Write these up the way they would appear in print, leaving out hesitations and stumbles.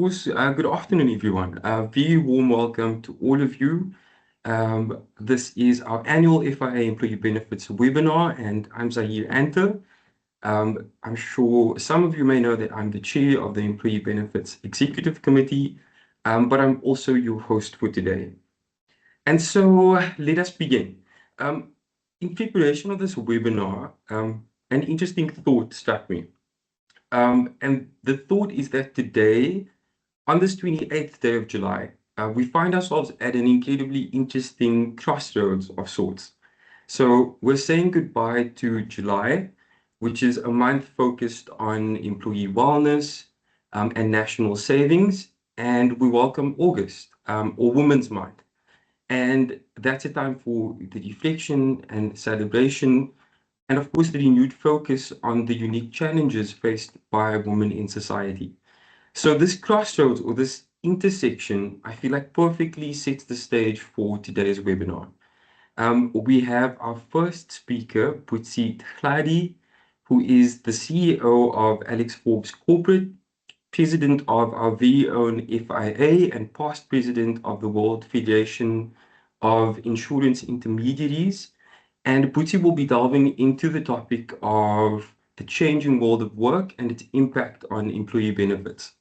course, good afternoon, everyone. Very warm welcome to all of you. This is our annual FIA Employee Benefits webinar, and I'm Zahir Anta. I'm sure some of you may know that I'm the chair of the Employee Benefits Executive Committee, but I'm also your host for today. And so let us begin. In preparation of this webinar, an interesting thought struck me. And the thought is that today, on this 28th day of July, we find ourselves at an incredibly interesting crossroads of sorts. So we're saying goodbye to July, which is a month focused on employee wellness and national savings, and we welcome August, or Women's Month. And that's a time for the reflection and celebration, and of course, the renewed focus on the unique challenges faced by women in society. So this crossroads or this intersection, I feel like perfectly sets the stage for today's webinar. We have our first speaker, Butsi Tlhadi, who is the CEO of Alex Forbes Corporate, president of our very own FIA, and past president of the World Federation of Insurance Intermediaries. And Butsi will be delving into the topic of the changing world of work and its impact on employee benefits.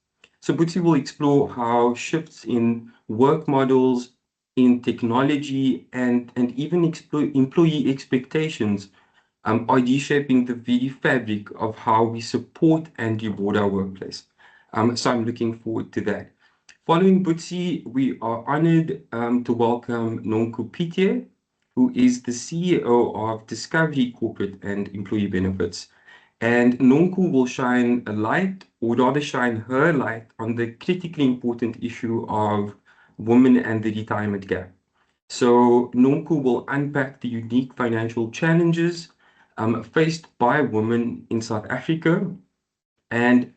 So Butsi will explore how shifts in work models, in technology, and even employee expectations are reshaping the very fabric of how we support and reward our workplace. So I'm looking forward to that. Following Butsi, we are honored to welcome Nonku Pitye, who is the CEO of Discovery Corporate and Employee Benefits. And Nonku will shine a light, or rather shine her light, on the critically important issue of women and the retirement gap. So Nonku will unpack the unique financial challenges faced by women in South Africa, and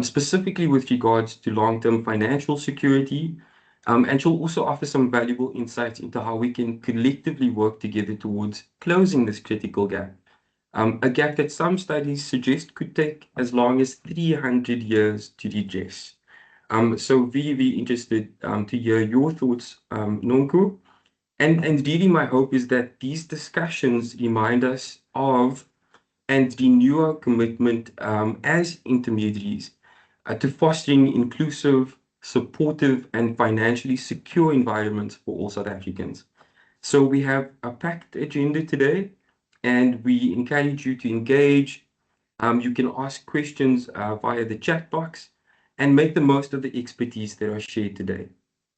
specifically with regards to long-term financial security. And she'll also offer some valuable insights into how we can collectively work together towards closing this critical gap. A gap that some studies suggest could take as long as 300 years to redress. So very, very interested to hear your thoughts, Nonku. And really my hope is that these discussions remind us of and renew our commitment as intermediaries to fostering inclusive, supportive, and financially secure environments for all South Africans. So we have a packed agenda today, and we encourage you to engage. You can ask questions via the chat box and make the most of the expertise that are shared today.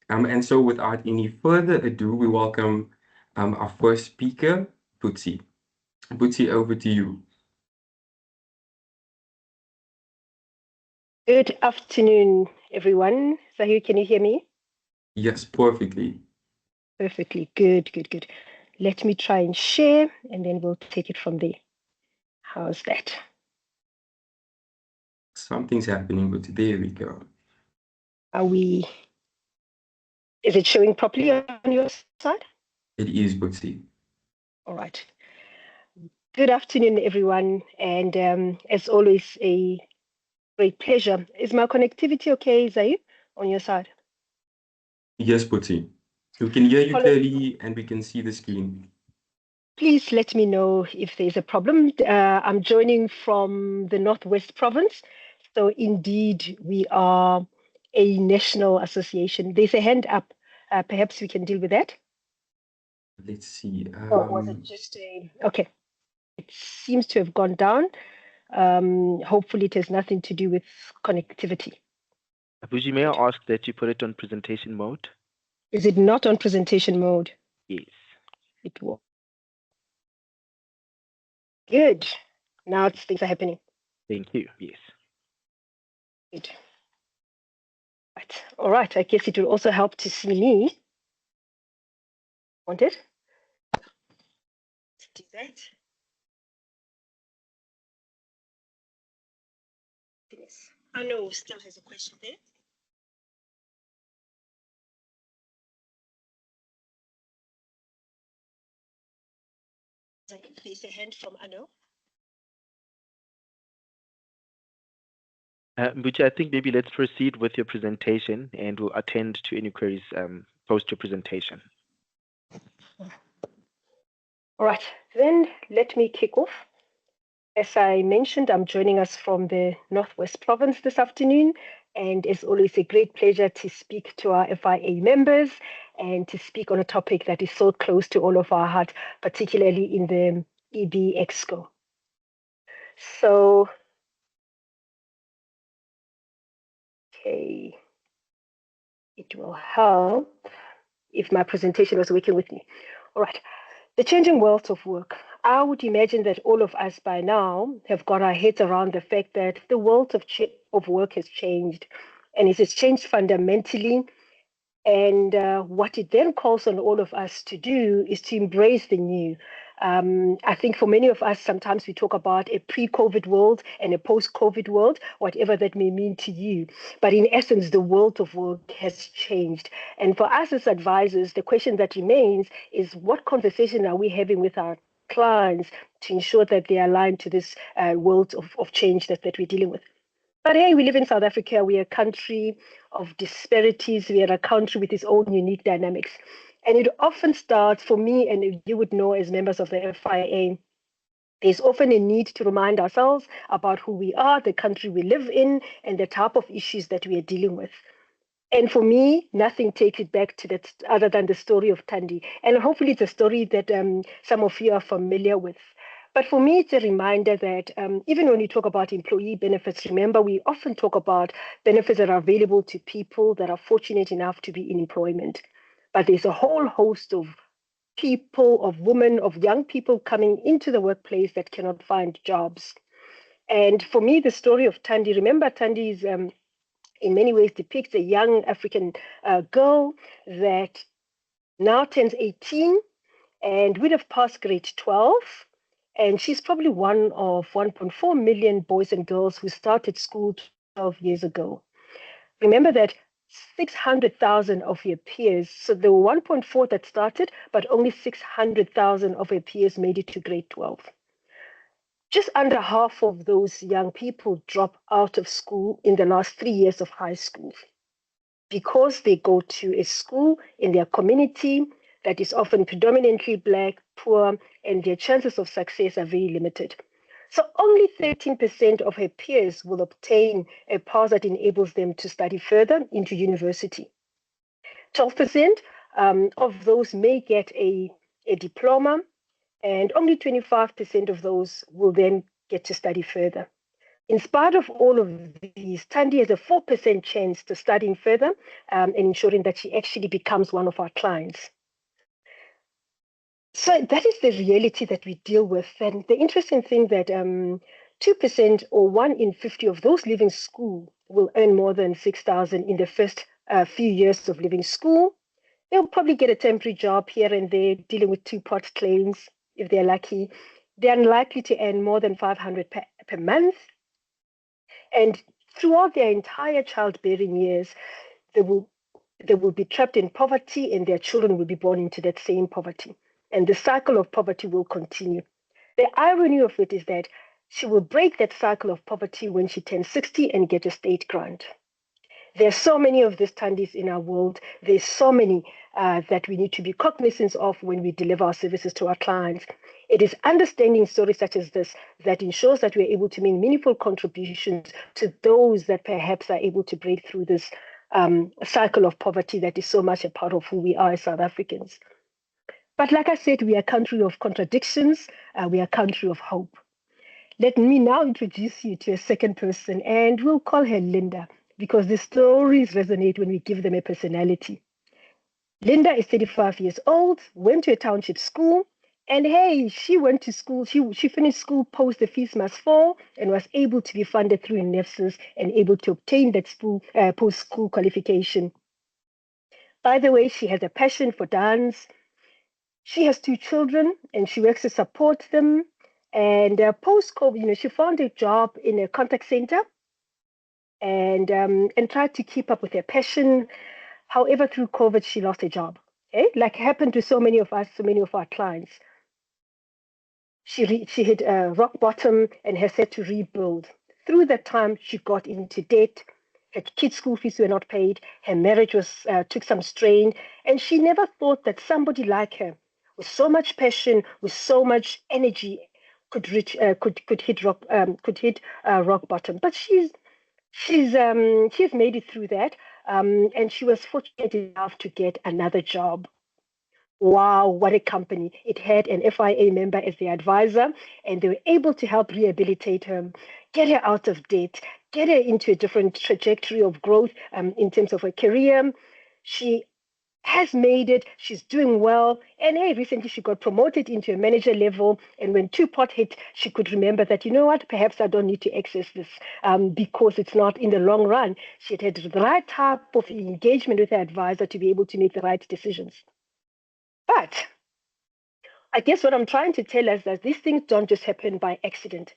And so without any further ado, we welcome our first speaker, Butsi. Butsi, over to you. Good afternoon, everyone. Zahir, can you hear me? Yes, perfectly. Perfectly. Good. Let me try and share, and then we'll take it from there. How's that? Something's happening, but there we go. Is it showing properly on your side? It is, Butsi. All right. Good afternoon, everyone. And as always, a great pleasure. Is my connectivity okay, Zahir, on your side? Yes, Butsi. We can hear you clearly and we can see the screen. Please let me know if there's a problem. I'm joining from the Northwest Province. So indeed, we are a national association. There's a hand up. Perhaps we can deal with that. Let's see. Or was it just a... Okay. It seems to have gone down. Hopefully it has nothing to do with connectivity. Abuji, may I ask that you put it on presentation mode? Is it not on presentation mode? Yes. It will. Good. Now things are happening. Thank you. Yes. Good. Right. All right. I guess it will also help to see me. Want it? Let's do that. Yes. I know still has a question there. There's a hand from Anu. Mbuchi, I think maybe let's proceed with your presentation and we'll attend to any queries post your presentation. All right, then let me kick off. As I mentioned, I'm joining us from the Northwest Province this afternoon, and it's always a great pleasure to speak to our FIA members and to speak on a topic that is so close to all of our heart, particularly in the EB Exco. So, okay, it will help if my presentation was working with me. All right. The changing world of work. I would imagine that all of us by now have got our heads around the fact that the world of work has changed, and it has changed fundamentally. And what it then calls on all of us to do is to embrace the new. I think for many of us, sometimes we talk about a pre-COVID world and a post-COVID world, whatever that may mean to you. But in essence, the world of work has changed. And for us as advisors, the question that remains is what conversation are we having with our clients to ensure that they are aligned to this world of change that we're dealing with. But hey, we live in South Africa. We are a country of disparities. We are a country with its own unique dynamics. And it often starts, for me, and you would know as members of the FIA, there's often a need to remind ourselves about who we are, the country we live in, and the type of issues that we are dealing with. And for me, nothing takes it back to that other than the story of Thandi. And hopefully it's a story that some of you are familiar with. But for me, it's a reminder that even when we talk about employee benefits, remember, we often talk about benefits that are available to people that are fortunate enough to be in employment. But there's a whole host of people, of women, of young people coming into the workplace that cannot find jobs. And for me, the story of Thandi, remember, Thandi is in many ways depicts a young African girl that now turns 18 and would have passed grade 12. And she's probably one of 1.4 million boys and girls who started school 12 years ago. Remember that 600,000 of her peers, so there were 1.4 that started, but only 600,000 of her peers made it to grade 12. Just under half of those young people drop out of school in the last 3 years of high school because they go to a school in their community that is often predominantly Black, poor, and their chances of success are very limited. So only 13% of her peers will obtain a pass that enables them to study further into university. 12% of those may get a diploma, and only 25% of those will then get to study further. In spite of all of these, Thandi has a 4% chance to studying further and ensuring that she actually becomes one of our clients. So that is the reality that we deal with. And the interesting thing that 2% or 1 in 50 of those leaving school will earn more than 6,000 in the first few years of leaving school. They'll probably get a temporary job here and there dealing with two-pot claims if they're lucky. They're unlikely to earn more than 500 per month. And throughout their entire childbearing years, they will be trapped in poverty and their children will be born into that same poverty. And the cycle of poverty will continue. The irony of it is that she will break that cycle of poverty when she turns 60 and get a state grant. There's so many of these Thandis in our world. There's so many that we need to be cognizant of when we deliver our services to our clients. It is understanding stories such as this that ensures that we're able to make meaningful contributions to those that perhaps are able to break through this cycle of poverty that is so much a part of who we are as South Africans. But like I said, we are a country of contradictions. We are a country of hope. Let me now introduce you to a second person, and we'll call her Linda, because the stories resonate when we give them a personality. Linda is 35 years old, went to a township school, and hey, she went to school, she finished school post the fees must fall and was able to be funded through NSFAS and able to obtain that post-school qualification. By the way, she has a passion for dance. She has 2 children and she works to support them. And post-COVID, she found a job in a contact center and tried to keep up with her passion. However, through COVID, she lost her job. Okay? Like happened to so many of us, so many of our clients. She hit rock bottom and has had to rebuild. through that time, she got into debt. Her kids' school fees were not paid. Her marriage was took some strain, and she never thought that somebody like her, with so much passion, with so much energy, could reach could hit rock bottom. But she's made it through that, and she was fortunate enough to get another job. Wow, what a company. It had an FIA member as the advisor, and they were able to help rehabilitate her, get her out of debt, get her into a different trajectory of growth in terms of her career. She has made it. She's doing well. And hey, recently she got promoted into a manager level. And when Two-Pot hit, she could remember that, you know what, perhaps I don't need to access this because it's not in the long run. She had the right type of engagement with her advisor to be able to make the right decisions. But I guess what I'm trying to tell us is that these things don't just happen by accident.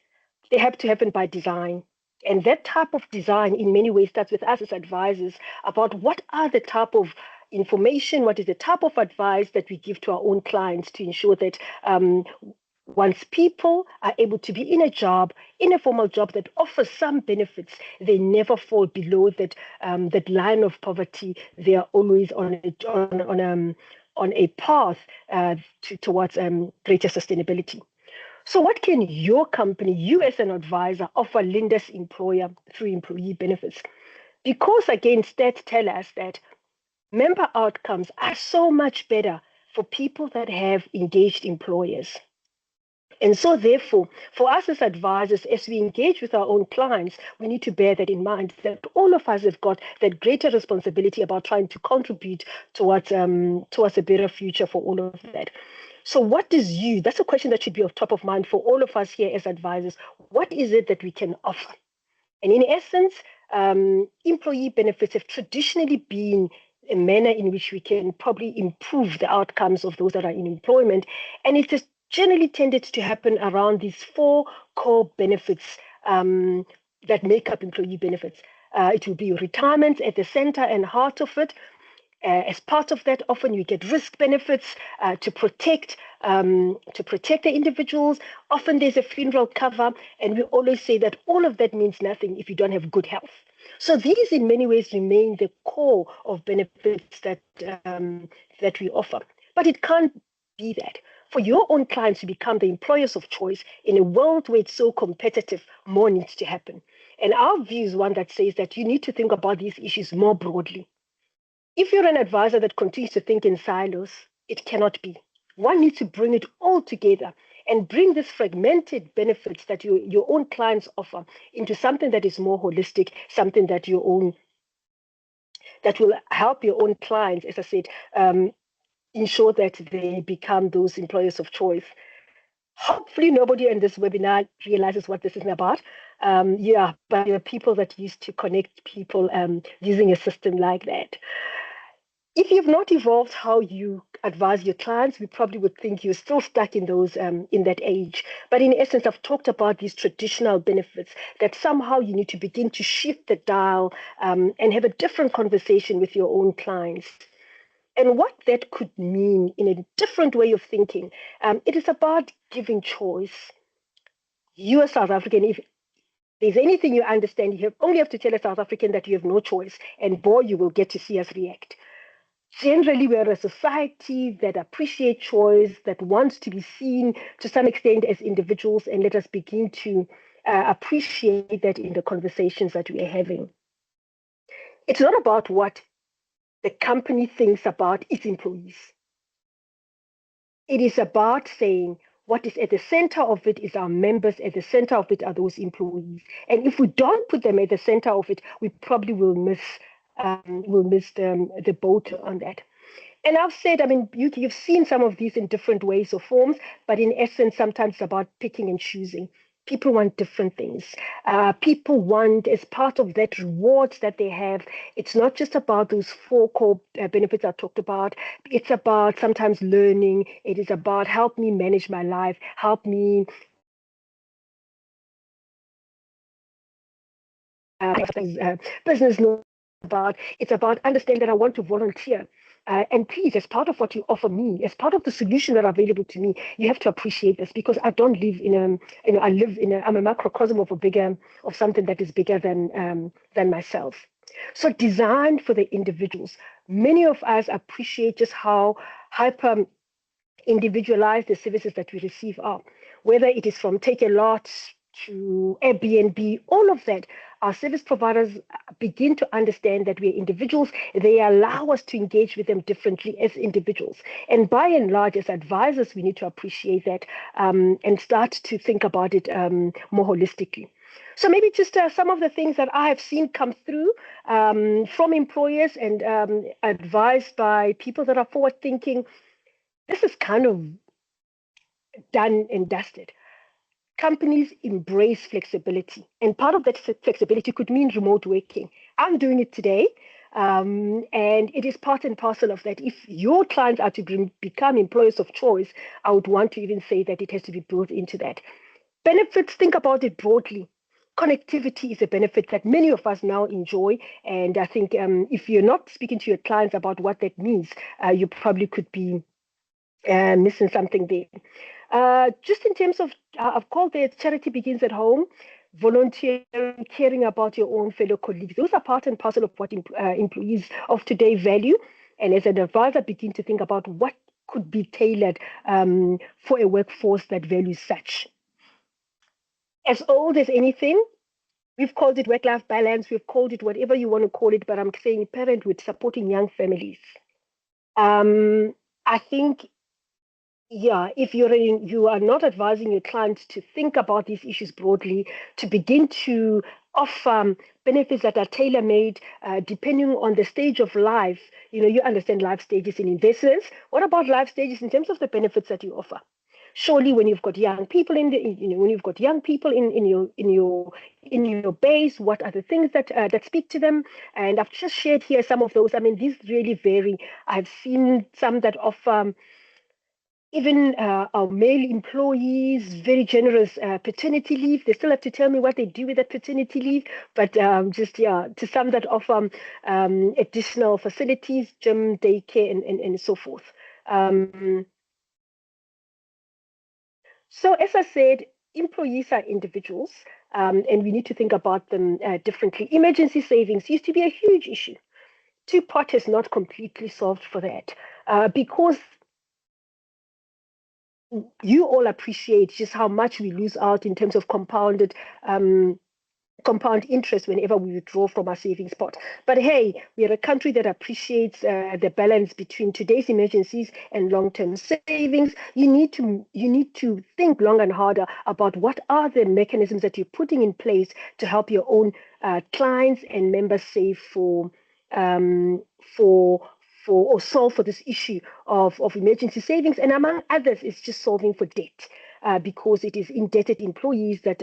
They have to happen by design. And that type of design in many ways starts with us as advisors about what are the type of information, what is the type of advice that we give to our own clients to ensure that once people are able to be in a job, in a formal job that offers some benefits, they never fall below that line of poverty. They are always on a path towards greater sustainability. So what can your company, you as an advisor, offer Linda's employer through employee benefits? Because again, stats tell us that member outcomes are so much better for people that have engaged employers. And so therefore, for us as advisors, as we engage with our own clients, we need to bear that in mind, that all of us have got that greater responsibility about trying to contribute towards a better future for all of that. So that's a question that should be of top of mind for all of us here as advisors. What is it that we can offer? And in essence, employee benefits have traditionally been a manner in which we can probably improve the outcomes of those that are in employment. And it has generally tended to happen around these four core benefits that make up employee benefits. It will be retirement at the center and heart of it. As part of that, often you get risk benefits to protect the individuals. Often there's a funeral cover, and we always say that all of that means nothing if you don't have good health. So these, in many ways, remain the core of benefits that we offer. But it can't be that. For your own clients to become the employers of choice in a world where it's so competitive, more needs to happen. And our view is one that says that you need to think about these issues more broadly. If you're an advisor that continues to think in silos, it cannot be. One needs to bring it all together and bring these fragmented benefits that your own clients offer into something that is more holistic, something that will help your own clients, as I said, ensure that they become those employers of choice. Hopefully nobody in this webinar realizes what this is about. But there are people that used to connect people using a system like that. If you've not evolved how you advise your clients, we probably would think you're still stuck in those in that age. But in essence, I've talked about these traditional benefits that somehow you need to begin to shift the dial and have a different conversation with your own clients. And what that could mean in a different way of thinking, it is about giving choice. You are South African. If there's anything you understand, you only have to tell a South African that you have no choice, and boy, you will get to see us react. Generally, we're a society that appreciates choice, that wants to be seen to some extent as individuals, and let us begin to appreciate that in the conversations that we are having. It's not about what the company thinks about its employees. It is about saying what is at the center of it is our members, at the center of it are those employees. And if we don't put them at the center of it, we probably will miss the boat on that. And I've said, you've seen some of these in different ways or forms, but in essence, sometimes it's about picking and choosing. People want different things. People want, as part of that rewards that they have, it's not just about those four core benefits I talked about. It's about sometimes learning. It is about help me manage my life, help me business. It's about understanding that I want to volunteer. And please, as part of what you offer me, as part of the solution that are available to me, you have to appreciate this, because I don't live in a, I'm a macrocosm of of something that is bigger than myself. So designed for the individuals. Many of us appreciate just how hyper individualized the services that we receive are, whether it is from Takealot to Airbnb, all of that. Our service providers begin to understand that we are individuals. They allow us to engage with them differently as individuals. And by and large, as advisors, we need to appreciate that and start to think about it more holistically. So maybe just some of the things that I have seen come through from employers and advised by people that are forward thinking. This is kind of done and dusted. Companies embrace flexibility, and part of that flexibility could mean remote working. I'm doing it today, and it is part and parcel of that. If your clients are to become employers of choice, I would want to even say that it has to be built into that. Benefits, think about it broadly. Connectivity is a benefit that many of us now enjoy. And I think if you're not speaking to your clients about what that means, you probably could be missing something there. Just in terms of, I've called it charity begins at home, volunteering, caring about your own fellow colleagues. Those are part and parcel of what employees of today value. And as an advisor, begin to think about what could be tailored for a workforce that values such. As old as anything, we've called it work-life balance, we've called it whatever you want to call it, but I'm saying parenthood, supporting young families. I think, yeah, if you are not advising your clients to think about these issues broadly, to begin to offer benefits that are tailor-made depending on the stage of life. You understand life stages in investments. What about life stages in terms of the benefits that you offer? Surely, when you've got young people in your base, what are the things that speak to them? And I've just shared here some of those. I mean, these really vary. I've seen some that offer even our male employees very generous paternity leave. They still have to tell me what they do with that paternity leave, but to some that offer additional facilities, gym, daycare, and so forth. So as I said, employees are individuals, and we need to think about them differently. Emergency savings used to be a huge issue. Two-pot has not completely solved for that because you all appreciate just how much we lose out in terms of compound interest whenever we withdraw from our savings pot. But hey, we are a country that appreciates the balance between today's emergencies and long-term savings. You need to think long and harder about what are the mechanisms that you're putting in place to help your own clients and members save or solve for this issue of emergency savings. And among others, it's just solving for debt. Because it is indebted employees that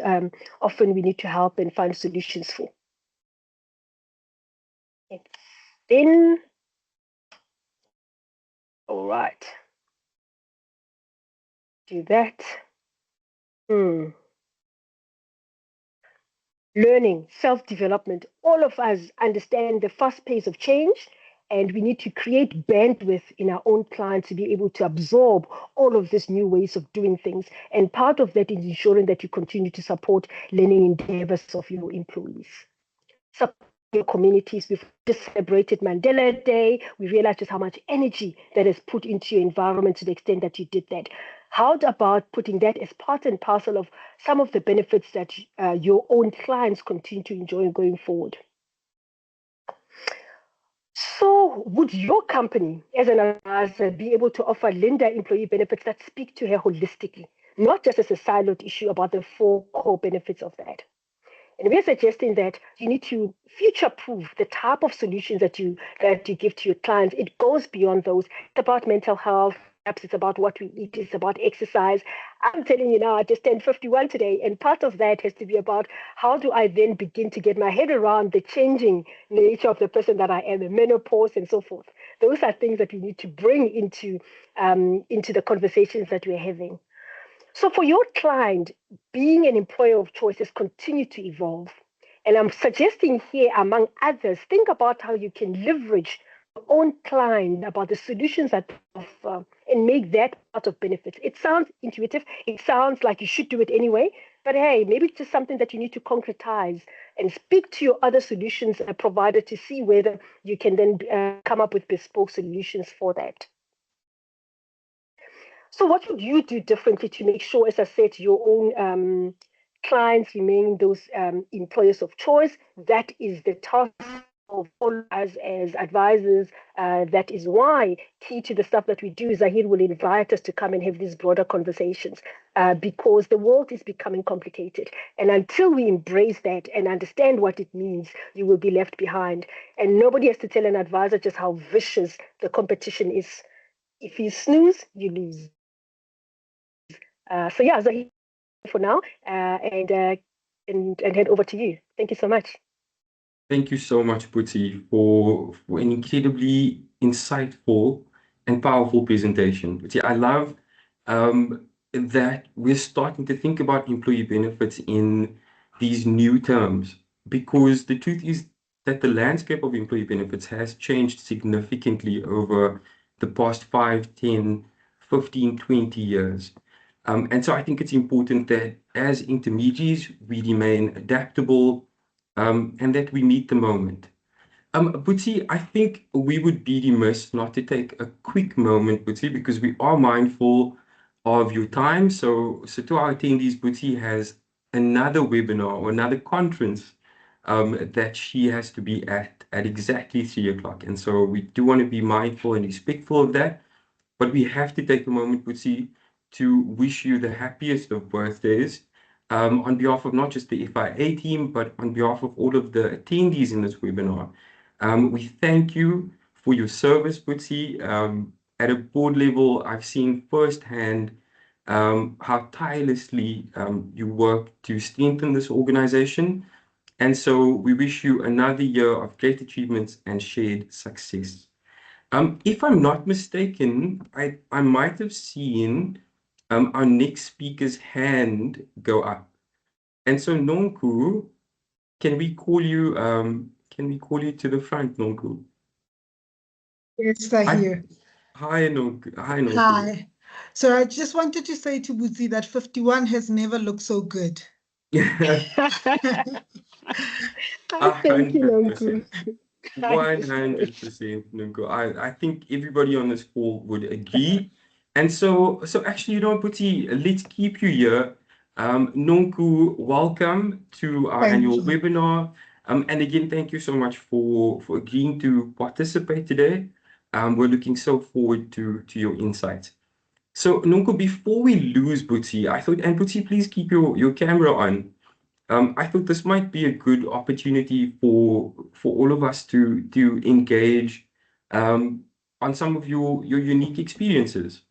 often we need to help and find solutions for. Then, all right, do that. Learning, self-development. All of us understand the fast pace of change, and we need to create bandwidth in our own clients to be able to absorb all of these new ways of doing things. And part of that is ensuring that you continue to support learning endeavors of your employees. Support your communities. We've just celebrated Mandela Day. We realized just how much energy that is put into your environment to the extent that you did that. How about putting that as part and parcel of some of the benefits that your own clients continue to enjoy going forward? So would your company, as an advisor, be able to offer Linda employee benefits that speak to her holistically, not just as a siloed issue about the 4 core benefits of that? And we're suggesting that you need to future-proof the type of solutions that you give to your clients. It goes beyond those. It's about mental health. Perhaps it's about what we eat. It's about exercise. I'm telling you now, I just turned 51 today, and part of that has to be about how do I then begin to get my head around the changing nature of the person that I am, the menopause and so forth. Those are things that we need to bring into the conversations that we're having. So for your client, being an employer of choice has continued to evolve. And I'm suggesting here, among others, think about how you can leverage own client about the solutions that and make that part of benefits. It sounds intuitive. It sounds like you should do it anyway. But hey, maybe it's just something that you need to concretize and speak to your other solutions provider to see whether you can then come up with bespoke solutions for that. So what would you do differently to make sure, as I said, your own clients remain those employers of choice? That is the task of all us as advisors. That is why key to the stuff that we do, Zahir will invite us to come and have these broader conversations because the world is becoming complicated. And until we embrace that and understand what it means, you will be left behind. And nobody has to tell an advisor just how vicious the competition is. If you snooze, you lose. So yeah, Zahir for now, and head over to you. Thank you so much. Thank you so much, Buti, for an incredibly insightful and powerful presentation. Buti, I love that we're starting to think about employee benefits in these new terms, because the truth is that the landscape of employee benefits has changed significantly over the past 5, 10, 15, 20 years. And so I think it's important that as intermediaries, we remain adaptable and that we meet the moment. Buti, I think we would be remiss not to take a quick moment, Buti, because we are mindful of your time. So to our attendees, Buti has another webinar or another conference that she has to be at exactly 3 o'clock. And so we do want to be mindful and respectful of that. But we have to take a moment, Buti, to wish you the happiest of birthdays on behalf of not just the FIA team, but on behalf of all of the attendees in this webinar. We thank you for your service, Buti. At a board level, I've seen firsthand how tirelessly you work to strengthen this organization. And so we wish you another year of great achievements and shared success. If I'm not mistaken, I might have seen our next speaker's hand go up. And so Nonku, can we call you to the front, Nonku? Yes, I hear. Hi, Nonku. Hi, Nonku. Hi. So I just wanted to say to Buti that 51 has never looked so good. Thank you, Nonku. 100%, Nonku. I think everybody on this call would agree. And so actually, Buti, let's keep you here. Nonku, welcome to our annual webinar. And again, thank you so much for agreeing to participate today. We're looking so forward to your insights. So Nonku, before we lose Buti, I thought, and Buti, please keep your camera on. I thought this might be a good opportunity for all of us to engage on some of your unique experiences.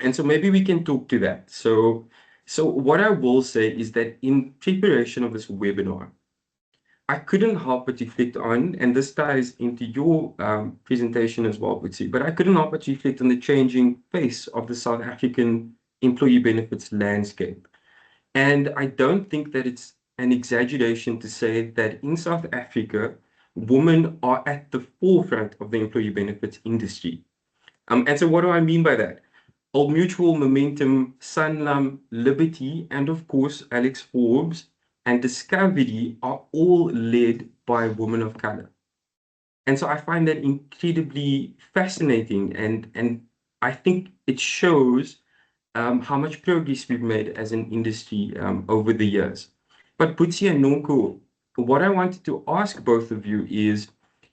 And so maybe we can talk to that. So what I will say is that in preparation of this webinar, I couldn't help but reflect on, and this ties into your presentation as well, Buti, but I couldn't help but reflect on the changing face of the South African employee benefits landscape. And I don't think that it's an exaggeration to say that in South Africa, women are at the forefront of the employee benefits industry. And so what do I mean by that? Old Mutual, Momentum, Sanlam, Liberty, and of course, Alex Forbes and Discovery are all led by women of color. And so I find that incredibly fascinating. And I think it shows how much progress we've made as an industry over the years. But Buti and Nonku, what I wanted to ask both of you is,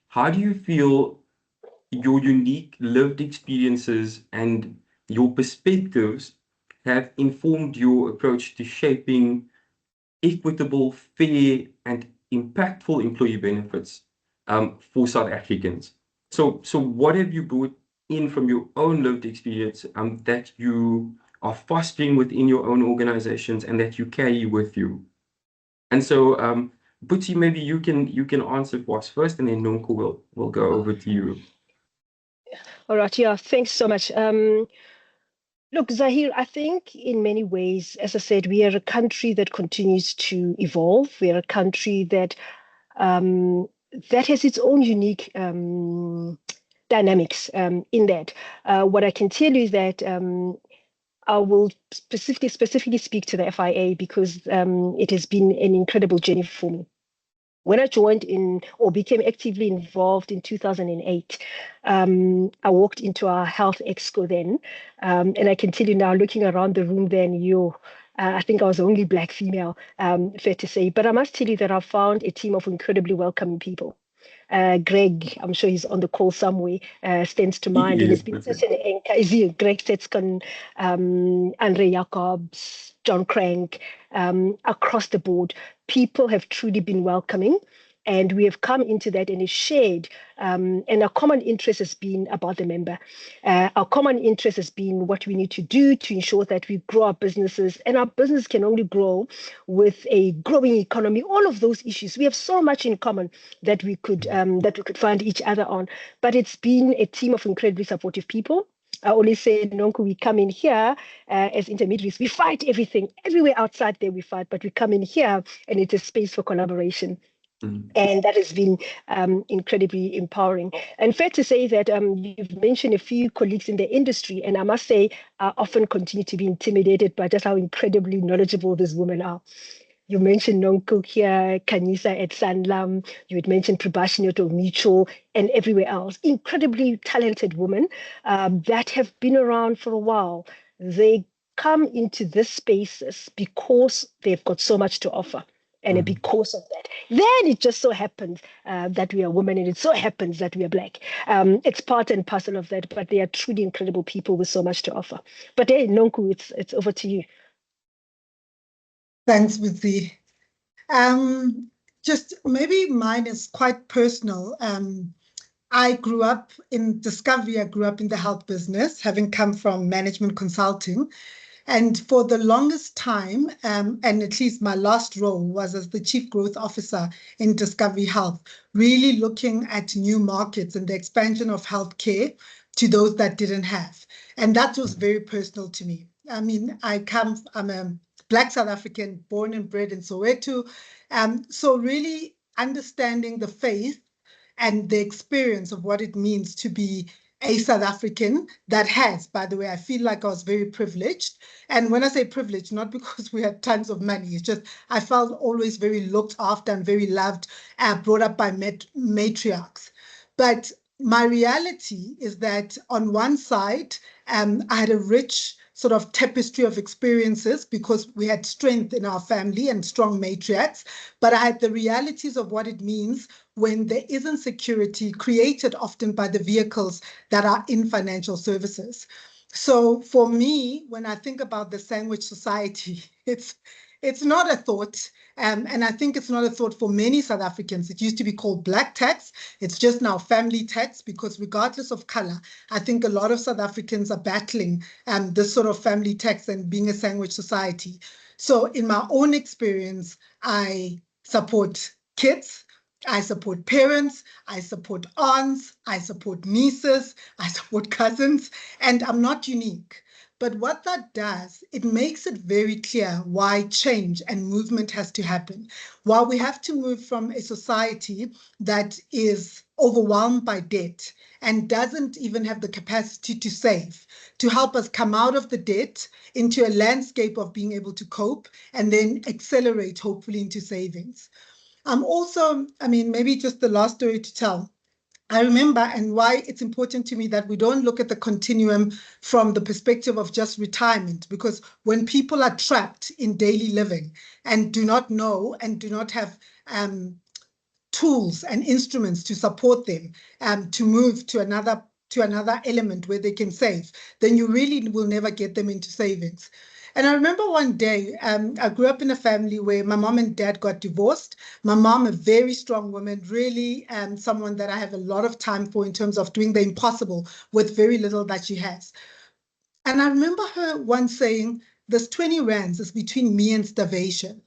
how do you feel your unique lived experiences and your perspectives have informed your approach to shaping equitable, fair, and impactful employee benefits for South Africans? So what have you brought in from your own lived experience that you are fostering within your own organizations and that you carry with you? And so, Buti, maybe you can answer for us first, and then Nonku will go over to you. All right, yeah, thanks so much. Look, Zahir, I think in many ways, as I said, we are a country that continues to evolve. We are a country that has its own unique dynamics in that. What I can tell you is that I will specifically speak to the FIA because it has been an incredible journey for me. When I joined in or became actively involved in 2008, I walked into our health exco then. And I can tell you now, looking around the room then, I think I was the only Black female, fair to say. But I must tell you that I found a team of incredibly welcoming people. Greg, I'm sure he's on the call somewhere, stands to mind, and Yes, it's been such an anchor. Is he Greg Setskan, Andre Jacobs, John Crank, across the board? People have truly been welcoming. And we have come into that and it's shared. And our common interest has been about the member. Our common interest has been what we need to do to ensure that we grow our businesses. And our business can only grow with a growing economy. All of those issues. We have so much in common that we could find each other on. But it's been a team of incredibly supportive people. I always say, Nonku, we come in here as intermediaries. We fight everything. Everywhere outside there we fight, but we come in here and it's a space for collaboration. And that has been incredibly empowering. And fair to say that you've mentioned a few colleagues in the industry, and I must say, I often continue to be intimidated by just how incredibly knowledgeable these women are. You mentioned Nonku here, Kanisa at Sanlam, you had mentioned Prabashini at Mutual, and everywhere else. Incredibly talented women that have been around for a while. They come into this spaces because they've got so much to offer. And because of that, then it just so happens that we are women, and it so happens that we are Black. It's part and parcel of that, but they are truly incredible people with so much to offer. But hey, Nonku, it's over to you. Thanks, Buzi. Just maybe mine is quite personal. I grew up in Discovery. I grew up in the health business, having come from management consulting. And for the longest time, and at least my last role was as the Chief Growth Officer in Discovery Health, really looking at new markets and the expansion of healthcare to those that didn't have. And that was very personal to me. I mean, I'm a Black South African, born and bred in Soweto. So really understanding the faith and the experience of what it means to be a South African that has, by the way, I feel like I was very privileged. And when I say privileged, not because we had tons of money, it's just I felt always very looked after and very loved, brought up by matriarchs. But my reality is that on one side, I had a rich sort of tapestry of experiences because we had strength in our family and strong matriarchs, but I had the realities of what it means when there isn't security created often by the vehicles that are in financial services. So for me, when I think about the sandwich society, it's not a thought. And I think it's not a thought for many South Africans. It used to be called black tax. It's just now family tax, because regardless of color, I think a lot of South Africans are battling this sort of family tax and being a sandwich society. So in my own experience, I support kids, I support parents, I support aunts, I support nieces, I support cousins, and I'm not unique. But what that does, it makes it very clear why change and movement has to happen. While we have to move from a society that is overwhelmed by debt and doesn't even have the capacity to save, to help us come out of the debt into a landscape of being able to cope and then accelerate, hopefully, into savings. Also, I mean, maybe just the last story to tell. I remember, and why it's important to me that we don't look at the continuum from the perspective of just retirement, because when people are trapped in daily living and do not know and do not have tools and instruments to support them to move to another element where they can save, then you really will never get them into savings. And I remember one day, I grew up in a family where my mom and dad got divorced. My mom, a very strong woman, really someone that I have a lot of time for in terms of doing the impossible with very little that she has. And I remember her once saying, "This 20 rands is between me and starvation."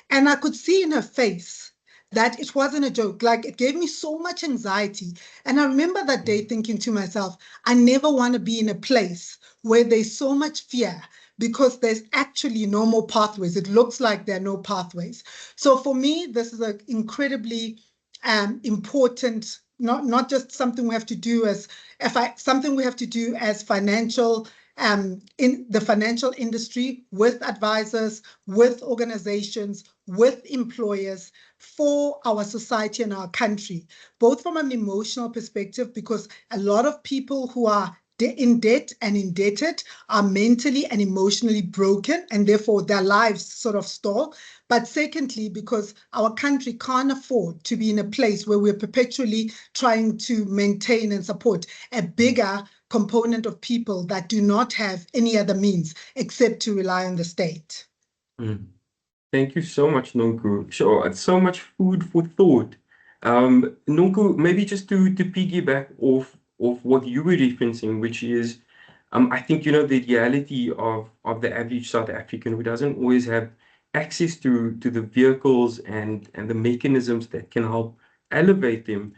And I could see in her face that it wasn't a joke. Like, it gave me so much anxiety. And I remember that day thinking to myself, I never want to be in a place where there's so much fear, because there's actually no more pathways. It looks like there are no pathways. So for me, this is an incredibly important not just something we have to do as something we have to do as financial in the financial industry, with advisors, with organizations, with employers, for our society and our country, both from an emotional perspective, because a lot of people who are in debt and indebted are mentally and emotionally broken, and therefore their lives sort of stall. But secondly, because our country can't afford to be in a place where we're perpetually trying to maintain and support a bigger component of people that do not have any other means except to rely on the state. Thank you so much, Nonku. Sure, it's so much food for thought. Nonku, maybe just to piggyback off what you were referencing, which is, I think, the reality of the average South African who doesn't always have access to the vehicles and the mechanisms that can help elevate them.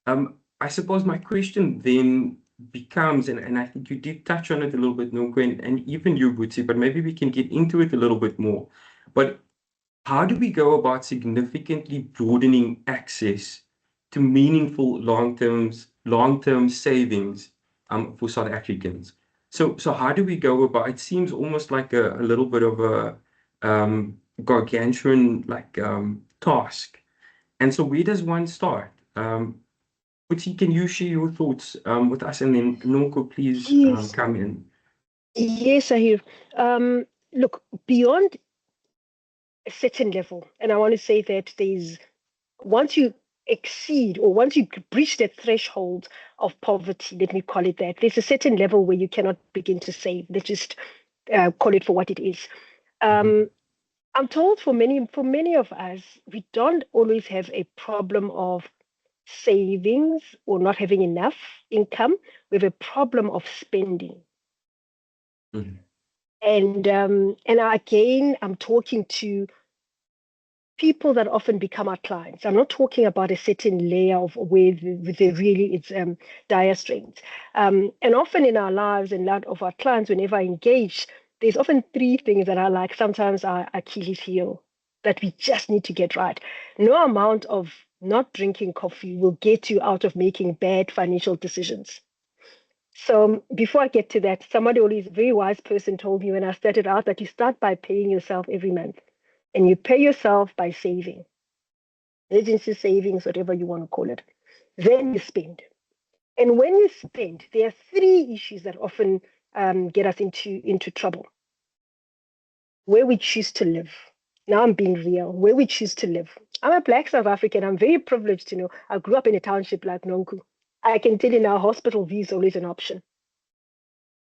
I suppose my question then becomes, and I think you did touch on it a little bit, Nonku, and even you, Butsi, but maybe we can get into it a little bit more. But how do we go about significantly broadening access to meaningful long-term savings for South Africans? So how do we go about it? Seems almost like a little bit of a gargantuan task. And so where does one start? Butsi, can you share your thoughts with us, and then Nonku, please Yes. come in. Yes, Sahir. Look, beyond a certain level, and I want to say that once you exceed or once you breach that threshold of poverty, let me call it that, there's a certain level where you cannot begin to save. Let's just call it for what it is. I'm told for many of us, we don't always have a problem of savings or not having enough income. We have a problem of spending. And again, I'm talking to people that often become our clients. I'm not talking about a certain layer of where it's dire straits. And often in our lives and a lot of our clients, whenever I engage, there's often three things that are like sometimes our Achilles heel that we just need to get right. No amount of not drinking coffee will get you out of making bad financial decisions. So before I get to that, somebody always, a very wise person told me when I started out that you start by paying yourself every month. And you pay yourself by saving, emergency savings, whatever you want to call it. Then you spend. And when you spend, there are three issues that often get us into trouble. Where we choose to live. Now I'm being real. Where we choose to live. I'm a Black South African. I'm very privileged to know I grew up in a township like Nonku. I can tell you now, hospital view is always an option.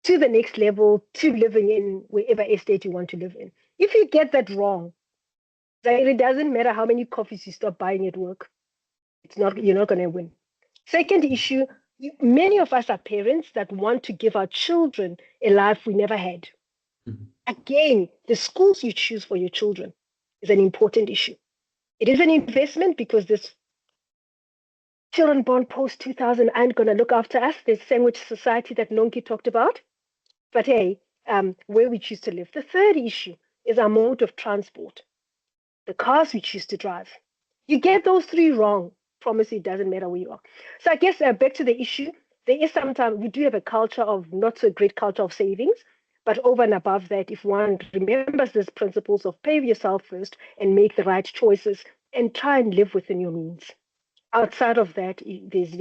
To the next level, to living in wherever estate you want to live in. If you get that wrong, it doesn't matter how many coffees you stop buying at work. You're not going to win. Second issue, many of us are parents that want to give our children a life we never had. Again, the schools you choose for your children is an important issue. It is an investment because this children born post-2000 aren't going to look after us. There's sandwich society that Nonku talked about. But hey, where we choose to live. The third issue is our mode of transport. The cars we choose to drive. You get those three wrong, promise it doesn't matter where you are. So I guess back to the issue, there is sometimes we do have a culture of not so great culture of savings, but over and above that, if one remembers these principles of pay yourself first and make the right choices and try and live within your means. Outside of that, there's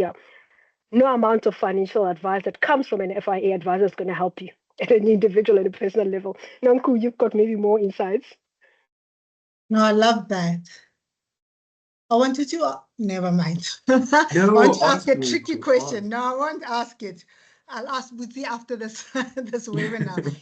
no amount of financial advice that comes from an FIA advisor is going to help you at an individual and a personal level. Nonku, you've got maybe more insights. No, I love that. I wanted to, never mind. No, I want to ask a me, tricky question. No, I won't ask it. I'll ask Butsi after this webinar.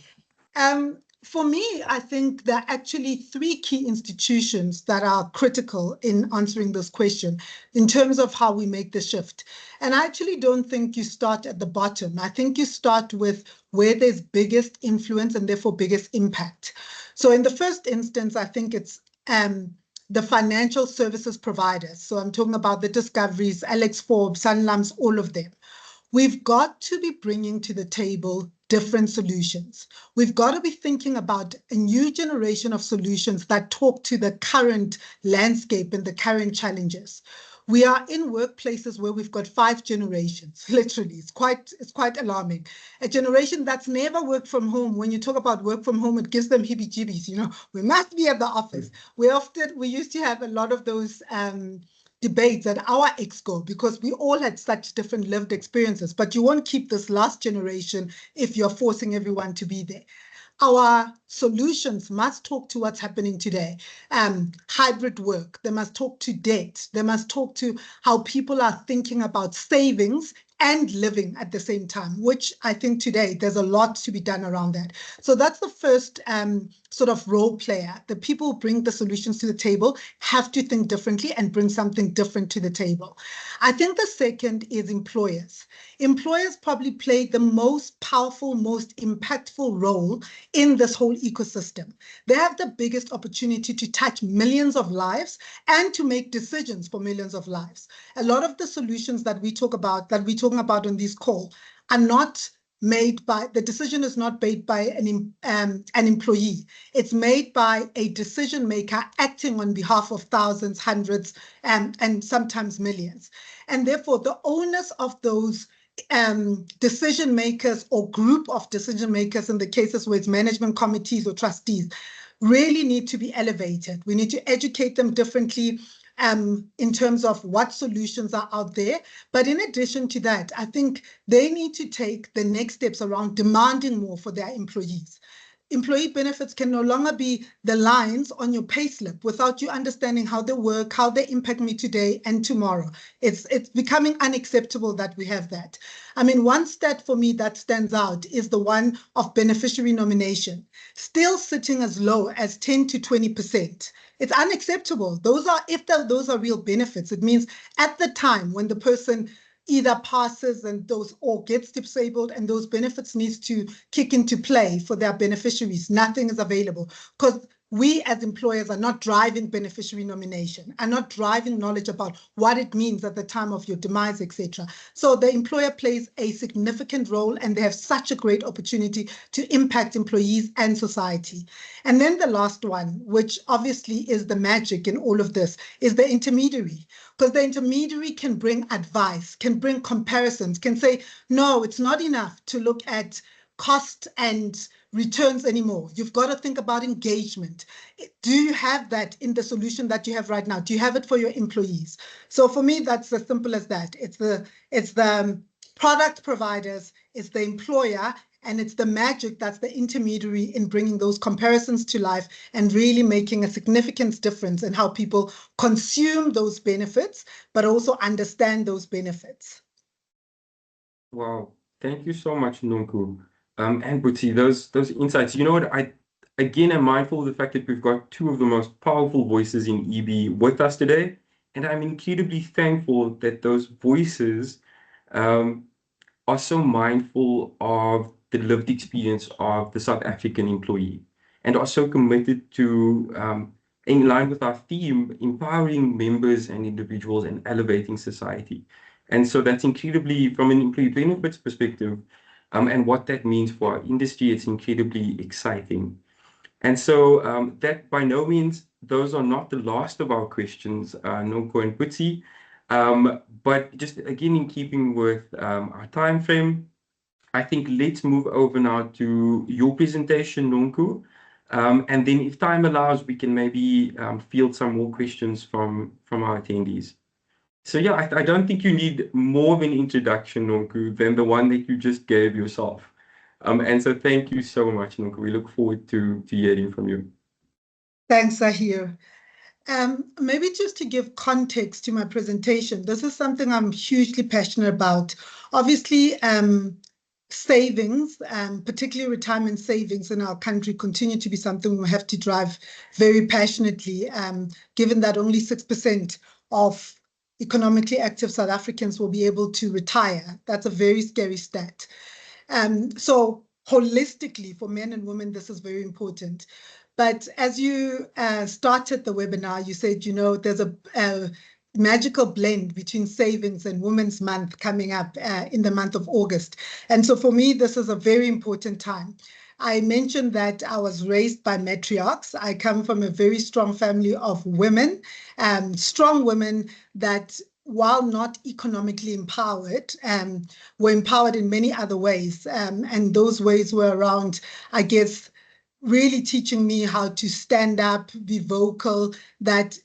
For me, I think there are actually three key institutions that are critical in answering this question in terms of how we make the shift. And I actually don't think you start at the bottom. I think you start with where there's biggest influence and therefore biggest impact. So in the first instance, I think it's the financial services providers. So I'm talking about the Discoveries, Alex Forbes, Sanlams, all of them. We've got to be bringing to the table different solutions. We've got to be thinking about a new generation of solutions that talk to the current landscape and the current challenges. We are in workplaces where we've got 5 generations, literally. It's quite alarming. A generation that's never worked from home. When you talk about work from home, it gives them heebie-jeebies, you know, we must be at the office. We used to have a lot of those debates at our exco because we all had such different lived experiences, but you won't keep this last generation if you're forcing everyone to be there. Our solutions must talk to what's happening today. Hybrid work, they must talk to debt, they must talk to how people are thinking about savings and living at the same time, which I think today there's a lot to be done around that. So that's the first sort of role player. The people who bring the solutions to the table have to think differently and bring something different to the table. I think the second is employers. Employers probably play the most powerful, most impactful role in this whole ecosystem. They have the biggest opportunity to touch millions of lives and to make decisions for millions of lives. A lot of the solutions that we're talking about on this call are not made by, the decision is not made by an employee. It's made by a decision maker acting on behalf of thousands, hundreds, and sometimes millions. And therefore, the onus of those decision makers or group of decision makers in the cases where it's management committees or trustees really need to be elevated. We need to educate them differently in terms of what solutions are out there. But in addition to that, I think they need to take the next steps around demanding more for their employees. Employee benefits can no longer be the lines on your payslip without you understanding how they work, how they impact me today and tomorrow. It's becoming unacceptable that we have that. I mean, one stat for me that stands out is the one of beneficiary nomination, still sitting as low as 10 to 20%. It's unacceptable. If those are real benefits, it means at the time when the person either passes or gets disabled and those benefits needs to kick into play for their beneficiaries, nothing is available because we as employers are not driving beneficiary nomination, are not driving knowledge about what it means at the time of your demise, etc. So the employer plays a significant role and they have such a great opportunity to impact employees and society. And then the last one, which obviously is the magic in all of this, is the intermediary. Because the intermediary can bring advice, can bring comparisons, can say, no, it's not enough to look at cost and returns anymore. You've got to think about engagement. Do you have that in the solution that you have right now? Do you have it for your employees? So for me, that's as simple as that. It's the product providers, it's the employer, and it's the magic that's the intermediary in bringing those comparisons to life and really making a significant difference in how people consume those benefits, but also understand those benefits. Wow, thank you so much, Nonku. And Butsi, those insights. You know what? I again am mindful of the fact that we've got two of the most powerful voices in EB with us today, and I'm incredibly thankful that those voices are so mindful of the lived experience of the South African employee and are so committed to, in line with our theme, empowering members and individuals and elevating society. And so that's incredibly, from an employee benefits perspective, and what that means for our industry, it's incredibly exciting. And so that by no means, those are not the last of our questions, Nonku and Butsi. But just again, in keeping with our time frame, I think let's move over now to your presentation, Nonku. And then if time allows, we can maybe field some more questions from our attendees. So yeah, I don't think you need more of an introduction, Nonku, than the one that you just gave yourself. And so thank you so much, Nonku. We look forward to hearing from you. Thanks, Zahir. Maybe just to give context to my presentation, this is something I'm hugely passionate about. Obviously, savings, particularly retirement savings in our country, continue to be something we have to drive very passionately, given that only 6% of economically active South Africans will be able to retire. That's a very scary stat. So holistically, for men and women, this is very important. But as you started the webinar, you said, you know, there's a magical blend between savings and Women's Month coming up in the month of August. And so for me, this is a very important time. I mentioned that I was raised by matriarchs. I come from a very strong family of women, strong women that while not economically empowered, were empowered in many other ways. And those ways were around, I guess, really teaching me how to stand up, be vocal, that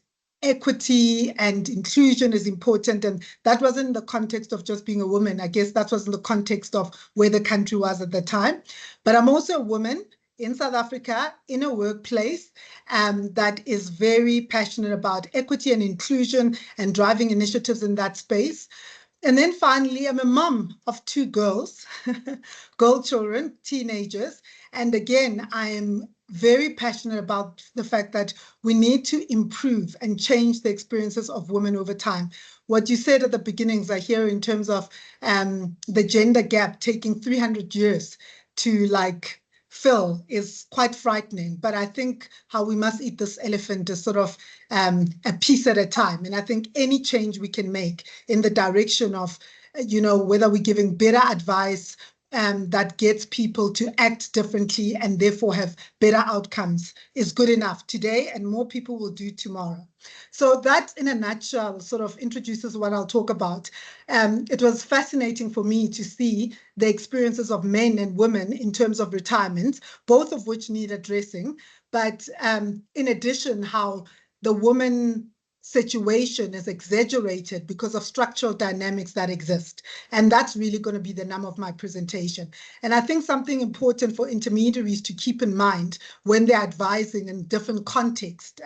equity and inclusion is important. And that wasn't in the context of just being a woman. I guess that was in the context of where the country was at the time. But I'm also a woman in South Africa, in a workplace that is very passionate about equity and inclusion and driving initiatives in that space. And then finally, I'm a mom of 2 girls, girl children, teenagers. And again, I am very passionate about the fact that we need to improve and change the experiences of women over time. What you said at the beginnings, I hear in terms of the gender gap taking 300 years to fill is quite frightening. But I think how we must eat this elephant is sort of a piece at a time. And I think any change we can make in the direction of, whether we're giving better advice that gets people to act differently and therefore have better outcomes is good enough today, and more people will do tomorrow. So that, in a nutshell, sort of introduces what I'll talk about. It was fascinating for me to see the experiences of men and women in terms of retirement, both of which need addressing. But in addition, how the woman situation is exaggerated because of structural dynamics that exist. And that's really going to be the nub of my presentation. And I think something important for intermediaries to keep in mind when they're advising in different contexts,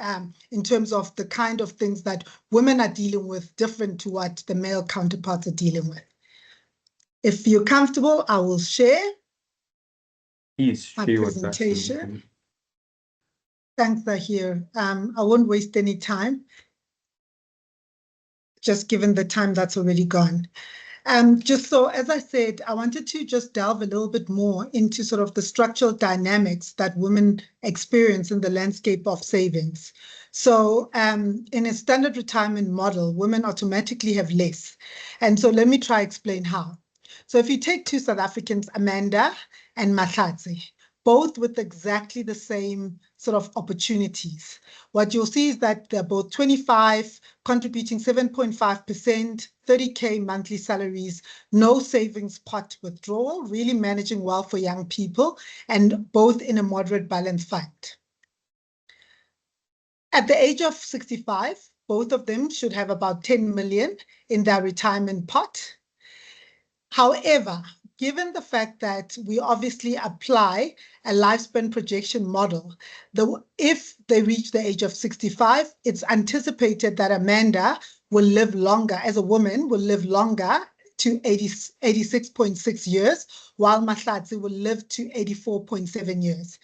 in terms of the kind of things that women are dealing with, different to what the male counterparts are dealing with. If you're comfortable, I will share my presentation. Thanks, Zahir. I won't waste any time, just given the time that's already gone. Just so, as I said, I wanted to just delve a little bit more into sort of the structural dynamics that women experience in the landscape of savings. So in a standard retirement model, women automatically have less. And so let me try explain how. So if you take 2 South Africans, Amanda and Mahlatsi, both with exactly the same sort of opportunities, what you'll see is that they're both 25, contributing 7.5%, 30K monthly salaries, no savings pot withdrawal, really managing well for young people, and both in a moderate balance fund. At the age of 65, both of them should have about 10 million in their retirement pot. However, given the fact that we obviously apply a lifespan projection model, if they reach the age of 65, it's anticipated that Amanda will live longer, as a woman, will live longer to 86.6 years, while Mahlatsi will live to 84.7 years.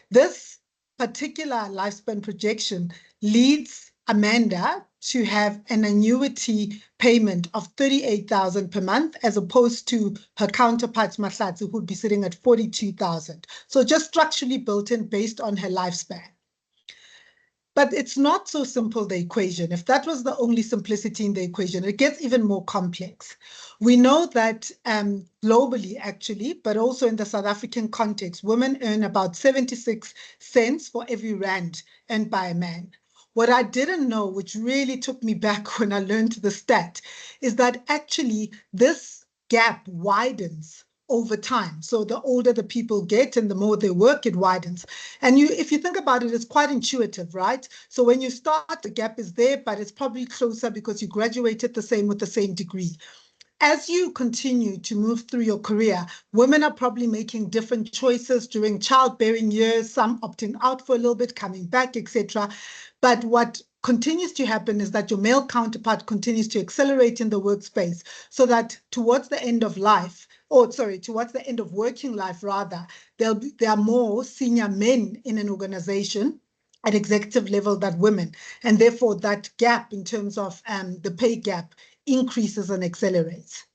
This particular lifespan projection leads Amanda to have an annuity payment of 38,000 per month, as opposed to her counterparts, Mahlatsi, who would be sitting at 42,000. So just structurally built in based on her lifespan. But it's not so simple, the equation. If that was the only simplicity in the equation, it gets even more complex. We know that globally, actually, but also in the South African context, women earn about 76 cents for every rand earned by a man. What I didn't know, which really took me back when I learned the stat, is that actually this gap widens over time. So the older the people get and the more they work, it widens. And if you think about it, it's quite intuitive, right? So when you start, the gap is there, but it's probably closer because you graduated the same with the same degree. As you continue to move through your career, women are probably making different choices during childbearing years, some opting out for a little bit, coming back, etc. But what continues to happen is that your male counterpart continues to accelerate in the workspace, so that towards the end of life, towards the end of working life, rather, there are more senior men in an organization at executive level than women. And therefore, that gap in terms of the pay gap increases and accelerates.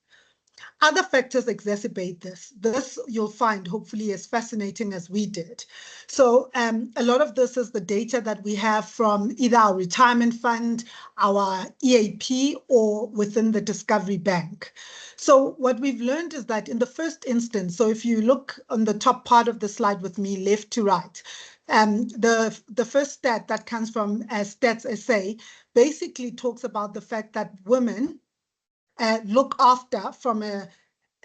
Other factors exacerbate this. This you'll find hopefully as fascinating as we did. So a lot of this is the data that we have from either our retirement fund, our EAP, or within the Discovery Bank. So what we've learned is that in the first instance, so if you look on the top part of the slide with me, left to right, the first stat that comes from Stats SA basically talks about the fact that women look after from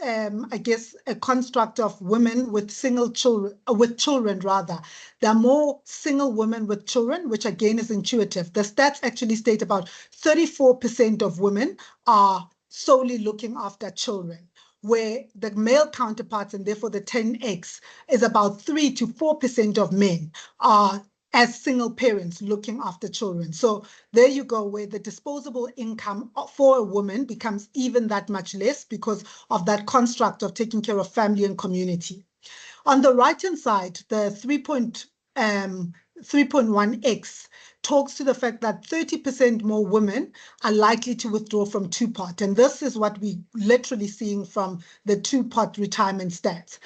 I guess a construct of women with children rather. There are more single women with children, which again is intuitive. The stats actually state about 34% of women are solely looking after children, where the male counterparts, and therefore the 10x, is about 3 to 4% of men are as single parents looking after children. So there you go, where the disposable income for a woman becomes even that much less because of that construct of taking care of family and community. On the right-hand side, the 3.1x talks to the fact that 30% more women are likely to withdraw from two-pot. And this is what we literally seeing from the two-pot retirement stats.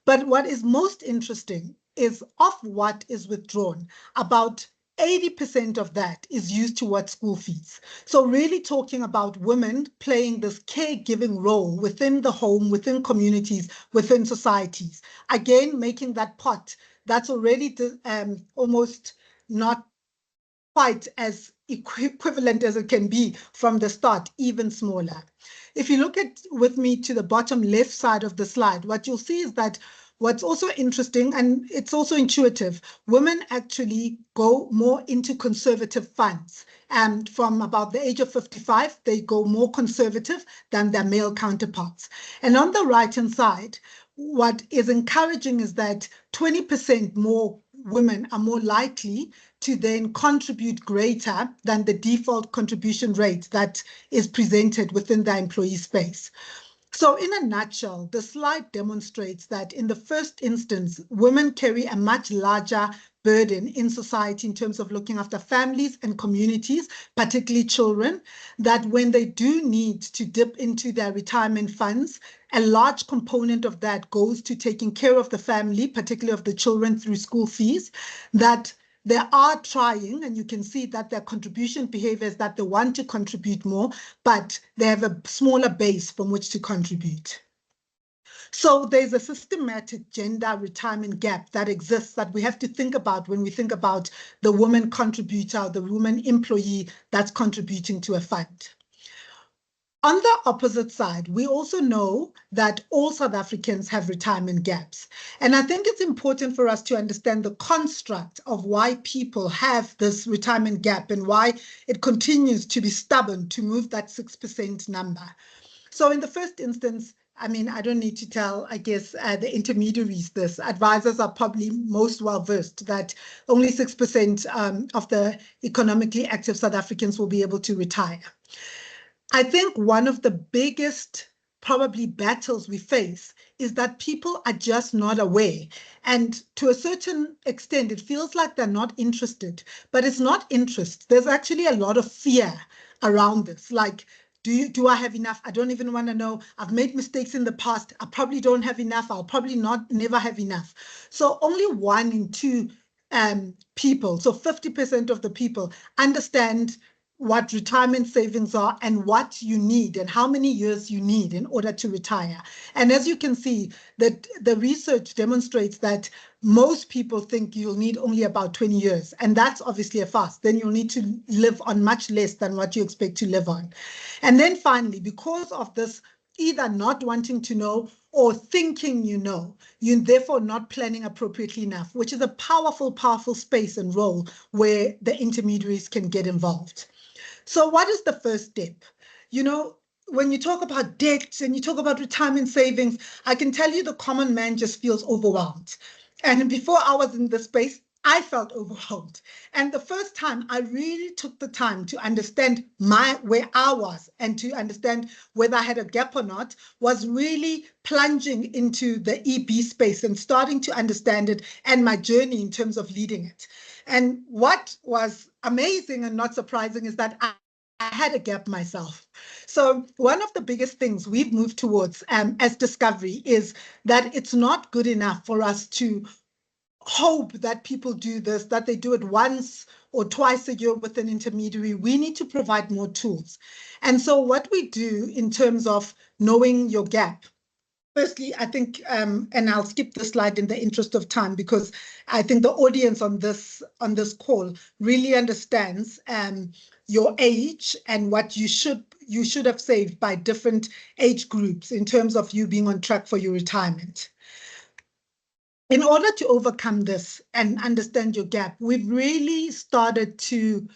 But what is most interesting is of what is withdrawn, about 80% of that is used towards school fees. So really talking about women playing this caregiving role within the home, within communities, within societies. Again, making that pot that's already almost not quite as equivalent as it can be from the start, even smaller. If you look at with me to the bottom left side of the slide, what you'll see is that what's also interesting, and it's also intuitive, women actually go more into conservative funds. And from about the age of 55, they go more conservative than their male counterparts. And on the right-hand side, what is encouraging is that 20% more women are more likely to then contribute greater than the default contribution rate that is presented within the employee space. So in a nutshell, the slide demonstrates that in the first instance, women carry a much larger burden in society in terms of looking after families and communities, particularly children, that when they do need to dip into their retirement funds, a large component of that goes to taking care of the family, particularly of the children through school fees, that they are trying, and you can see that their contribution behavior is that they want to contribute more, but they have a smaller base from which to contribute. So there's a systematic gender retirement gap that exists that we have to think about when we think about the woman contributor, the woman employee that's contributing to a fund. On the opposite side, we also know that all South Africans have retirement gaps. And I think it's important for us to understand the construct of why people have this retirement gap and why it continues to be stubborn to move that 6% number. So in the first instance, I mean, I don't need to tell, I guess, the intermediaries this. Advisors are probably most well-versed that only 6% of the economically active South Africans will be able to retire. I think one of the biggest probably battles we face is that people are just not aware. And to a certain extent, it feels like they're not interested, but it's not interest. There's actually a lot of fear around this. Like, do I have enough? I don't even want to know. I've made mistakes in the past. I probably don't have enough. I'll probably never have enough. So only 1 in 2 people, so 50% of the people understand what retirement savings are and what you need and how many years you need in order to retire. And as you can see, that the research demonstrates that most people think you'll need only about 20 years. And that's obviously a fast. Then you'll need to live on much less than what you expect to live on. And then finally, because of this either not wanting to know or thinking you're therefore not planning appropriately enough, which is a powerful, powerful space and role where the intermediaries can get involved. So what is the first step? When you talk about debt and you talk about retirement savings, I can tell you the common man just feels overwhelmed. And before I was in this space, I felt overwhelmed. And the first time I really took the time to understand where I was and to understand whether I had a gap or not was really plunging into the EB space and starting to understand it and my journey in terms of leading it. And what was amazing and not surprising is that I had a gap myself. So one of the biggest things we've moved towards as Discovery is that it's not good enough for us to hope that people do this, that they do it once or twice a year with an intermediary. We need to provide more tools. And so what we do in terms of knowing your gap Firstly, I think, and I'll skip the slide in the interest of time, because I think the audience on this call really understands your age and what you should have saved by different age groups in terms of you being on track for your retirement. In order to overcome this and understand your gap, we've really started to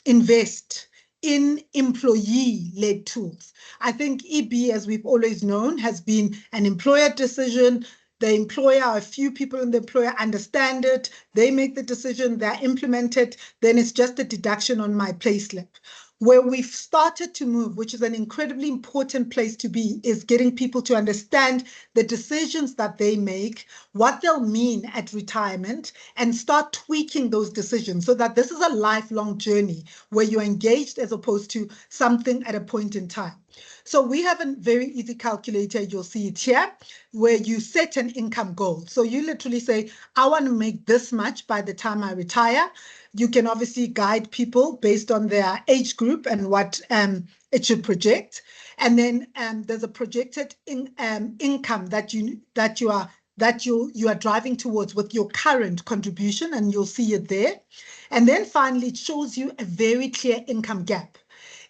invest in employee-led tools. I think EB, as we've always known, has been an employer decision. The employer, a few people in the employer understand it, they make the decision, they're implemented, then it's just a deduction on my payslip. Where we've started to move, which is an incredibly important place to be, is getting people to understand the decisions that they make, what they'll mean at retirement, and start tweaking those decisions so that this is a lifelong journey where you're engaged as opposed to something at a point in time. So we have a very easy calculator, you'll see it here, where you set an income goal. So you literally say, I want to make this much by the time I retire. You can obviously guide people based on their age group and what it should project. And then there's a projected income that you are driving towards with your current contribution, and you'll see it there. And then finally, it shows you a very clear income gap.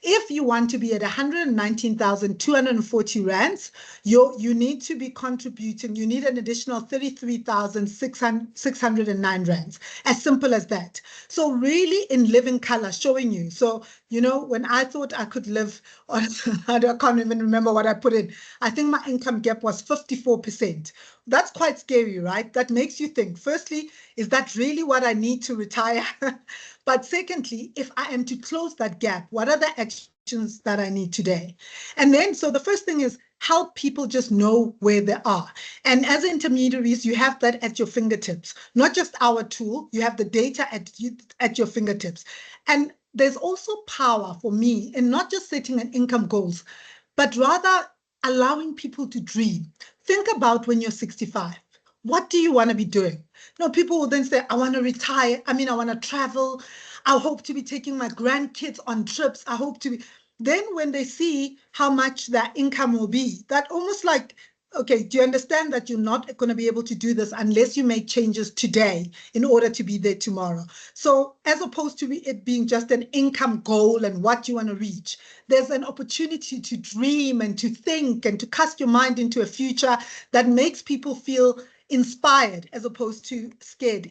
If you want to be at 119,240 rands, you need to be contributing, you need an additional 33,609 rands, as simple as that. So really in living color, showing you. So, you know, when I thought I could live on, I can't even remember what I put in. I think my income gap was 54%. That's quite scary, right? That makes you think, firstly, is that really what I need to retire? But secondly, if I am to close that gap, what are the actions that I need today? And then, so the first thing is help people just know where they are. And as intermediaries, you have that at your fingertips, not just our tool, you have the data at your fingertips. And there's also power for me in not just setting an income goals, but rather allowing people to dream. Think about when you're 65. What do you want to be doing? No, people will then say, I want to retire. I want to travel. I hope to be taking my grandkids on trips. I hope to be. Then when they see how much their income will be, that almost like, okay, do you understand that you're not going to be able to do this unless you make changes today in order to be there tomorrow? So as opposed to it being just an income goal and what you want to reach, there's an opportunity to dream and to think and to cast your mind into a future that makes people feel inspired as opposed to scared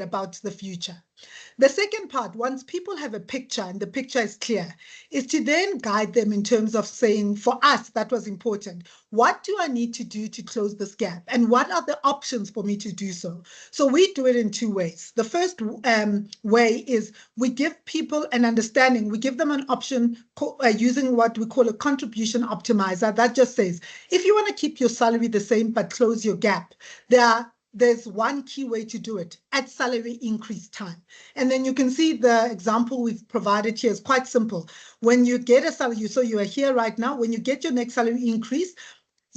about the future. The second part, once people have a picture and the picture is clear, is to then guide them in terms of saying, for us, that was important. What do I need to do to close this gap? And what are the options for me to do so? So we do it in two ways. The first way is we give people an understanding. We give them an option using what we call a contribution optimizer that just says, if you want to keep your salary the same but close your gap, there's one key way to do it at salary increase time. And then you can see the example we've provided here is quite simple. When you get a salary, so you are here right now, when you get your next salary increase,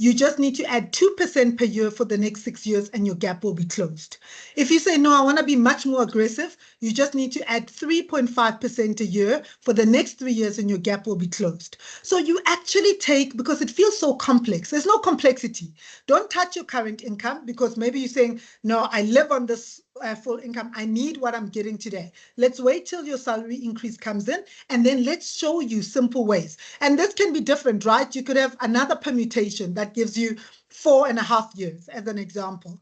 you just need to add 2% per year for the next 6 years and your gap will be closed. If you say, no, I want to be much more aggressive, you just need to add 3.5% a year for the next 3 years and your gap will be closed. So you actually take, because it feels so complex, there's no complexity. Don't touch your current income because maybe you're saying, no, I live on this full income. I need what I'm getting today. Let's wait till your salary increase comes in and then let's show you simple ways. And this can be different, right? You could have another permutation that gives you 4.5 years as an example.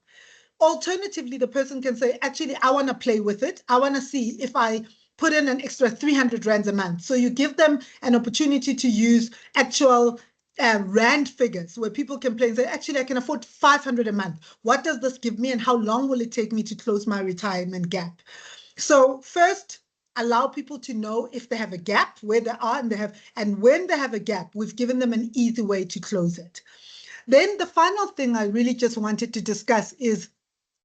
Alternatively, the person can say, actually, I want to play with it. I want to see if I put in an extra 300 rands a month. So you give them an opportunity to use actual rand figures where people can play and say, actually, I can afford 500 a month. What does this give me and how long will it take me to close my retirement gap? So first, allow people to know if they have a gap, where they are, and when they have a gap, we've given them an easy way to close it. Then the final thing I really just wanted to discuss is,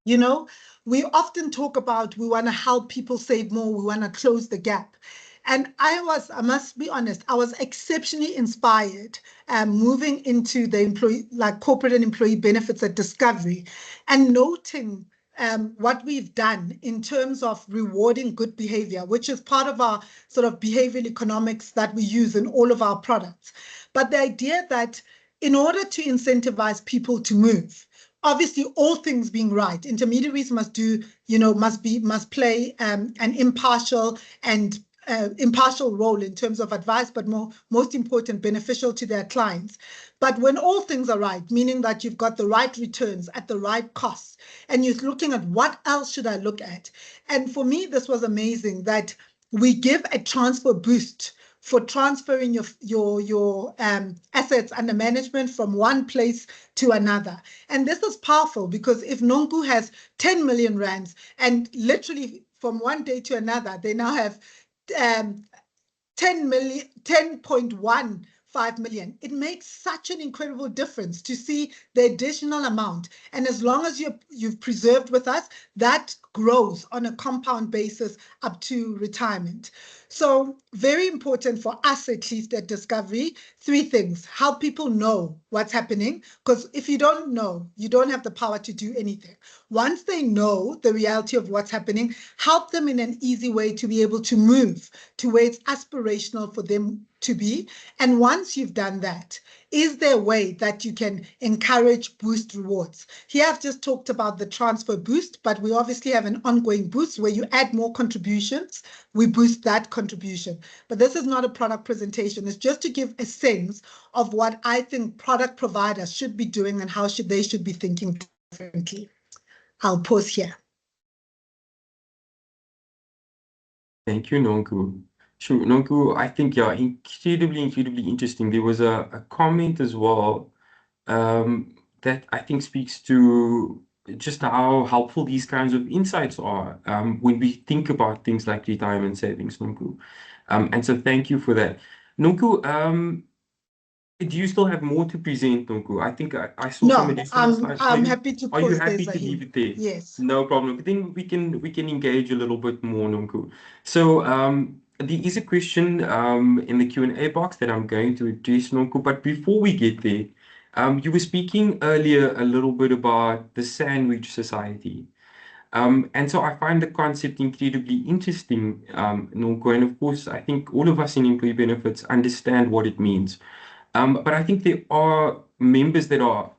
you know, we often talk about we want to help people save more, we want to close the gap. And I must be honest, I was exceptionally inspired moving into the corporate and employee benefits at Discovery and noting what we've done in terms of rewarding good behavior, which is part of our sort of behavioral economics that we use in all of our products. But the idea that in order to incentivize people to move, obviously all things being right, intermediaries must do, must play an impartial role in terms of advice, but most important, beneficial to their clients. But when all things are right, meaning that you've got the right returns at the right costs, and you're looking at what else should I look at? And for me, this was amazing that we give a transfer boost for transferring your assets under management from one place to another. And this is powerful because if Nonku has 10 million rands and literally from one day to another, they now have 10.15 million. It makes such an incredible difference to see the additional amount. And as long as you've preserved with us, that grows on a compound basis up to retirement. So very important for us, at least at Discovery, 3 things: help people know what's happening, because if you don't know, you don't have the power to do anything. Once they know the reality of what's happening, help them in an easy way to be able to move to where it's aspirational for them to be. And once you've done that, is there a way that you can encourage boost rewards? Here I've just talked about the transfer boost, but we obviously have an ongoing boost where you add more contributions, we boost that contribution. But this is not a product presentation. It's just to give a sense of what I think product providers should be doing and how they should be thinking differently. I'll pause here. Thank you, Nonku. Sure, Nonku, I think, yeah, incredibly interesting. There was a comment as well that I think speaks to just how helpful these kinds of insights are when we think about things like retirement savings, Nonku. And so thank you for that. Nonku, do you still have more to present, Nonku? I think I saw some additional slides. I'm happy to pause. Are you happy to leave it there? Yes. No problem. I think we can engage a little bit more, Nonku. So there is a question in the Q&A box that I'm going to address, Nonku. But before we get there, you were speaking earlier a little bit about the Sandwich Society. And so I find the concept incredibly interesting, Nonku. And of course, I think all of us in employee benefits understand what it means. But I think there are members that are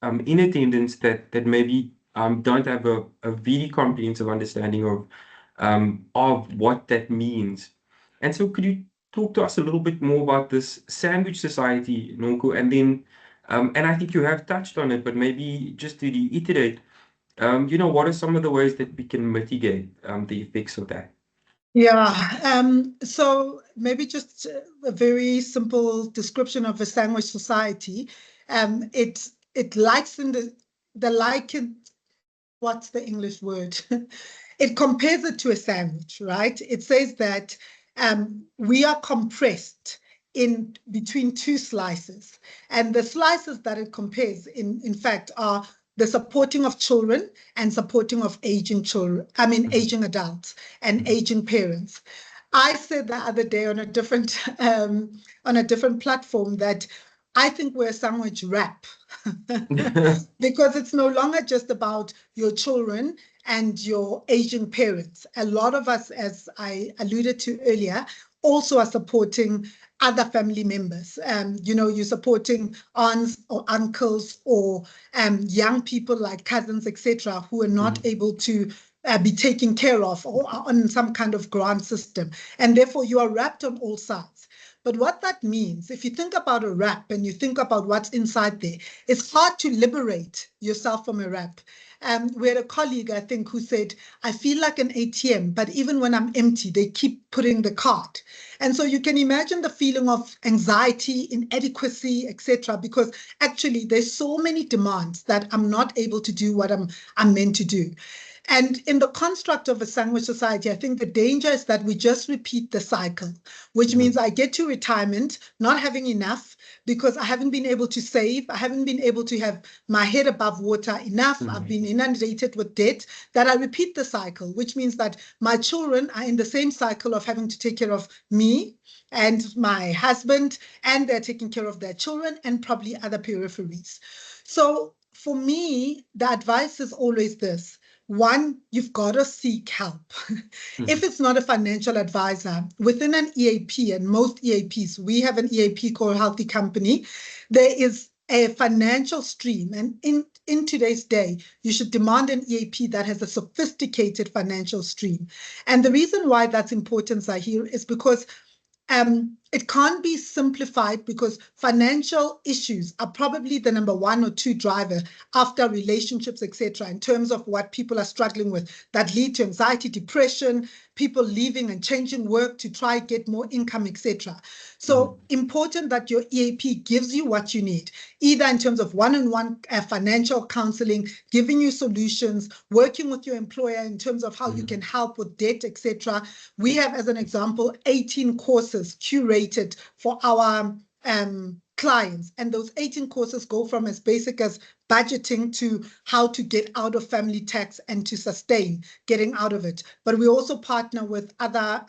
in attendance that maybe don't have a very comprehensive understanding of what that means. And so could you talk to us a little bit more about this Sandwich Society, Nonku? And then, and I think you have touched on it, but maybe just to reiterate, what are some of the ways that we can mitigate the effects of that? Yeah, so maybe just a very simple description of a Sandwich Society. It likes in the liken, what's the English word? It compares it to a sandwich, right? It says that we are compressed in between 2 slices, and the slices that it compares in fact are the supporting of children and supporting of aging children, aging adults and aging parents. I said the other day on a different platform that I think we're a sandwich wrap because it's no longer just about your children and your aging parents. A lot of us, as I alluded to earlier, also are supporting other family members. You're supporting aunts or uncles or young people like cousins, etc., who are not able to be taken care of or are on some kind of grant system. And therefore, you are wrapped on all sides. But what that means, if you think about a wrap and you think about what's inside there, it's hard to liberate yourself from a wrap. We had a colleague, I think, who said, I feel like an ATM, but even when I'm empty, they keep putting the card. And so you can imagine the feeling of anxiety, inadequacy, etc., because actually there's so many demands that I'm not able to do what I'm meant to do. And in the construct of a Sandwich Society, I think the danger is that we just repeat the cycle, which means I get to retirement not having enough because I haven't been able to save. I haven't been able to have my head above water enough. I've been inundated with debt, that I repeat the cycle, which means that my children are in the same cycle of having to take care of me and my husband, and they're taking care of their children and probably other peripheries. So for me, the advice is always this. 1, you've got to seek help. If it's not a financial advisor, within an EAP, and most EAPs, we have an EAP called Healthy Company, there is a financial stream. And in today's day, you should demand an EAP that has a sophisticated financial stream. And the reason why that's important, Zahir, is because it can't be simplified, because financial issues are probably the number 1 or 2 driver after relationships, etc., in terms of what people are struggling with that lead to anxiety, depression, people leaving and changing work to try get more income, etc. So important that your EAP gives you what you need, either in terms of one-on-one financial counseling, giving you solutions, working with your employer in terms of how you can help with debt, etc. We have, as an example, 18 courses curated for our clients, and those 18 courses go from as basic as budgeting to how to get out of family tax and to sustain getting out of it. But we also partner with other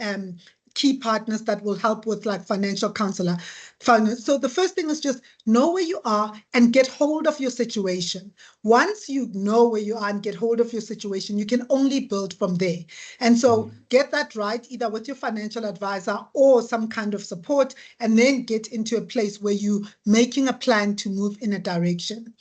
key partners that will help with like financial counselor. So the first thing is just know where you are and get hold of your situation. Once you know where you are and get hold of your situation, you can only build from there. And so get that right, either with your financial advisor or some kind of support, and then get into a place where you're making a plan to move in a direction.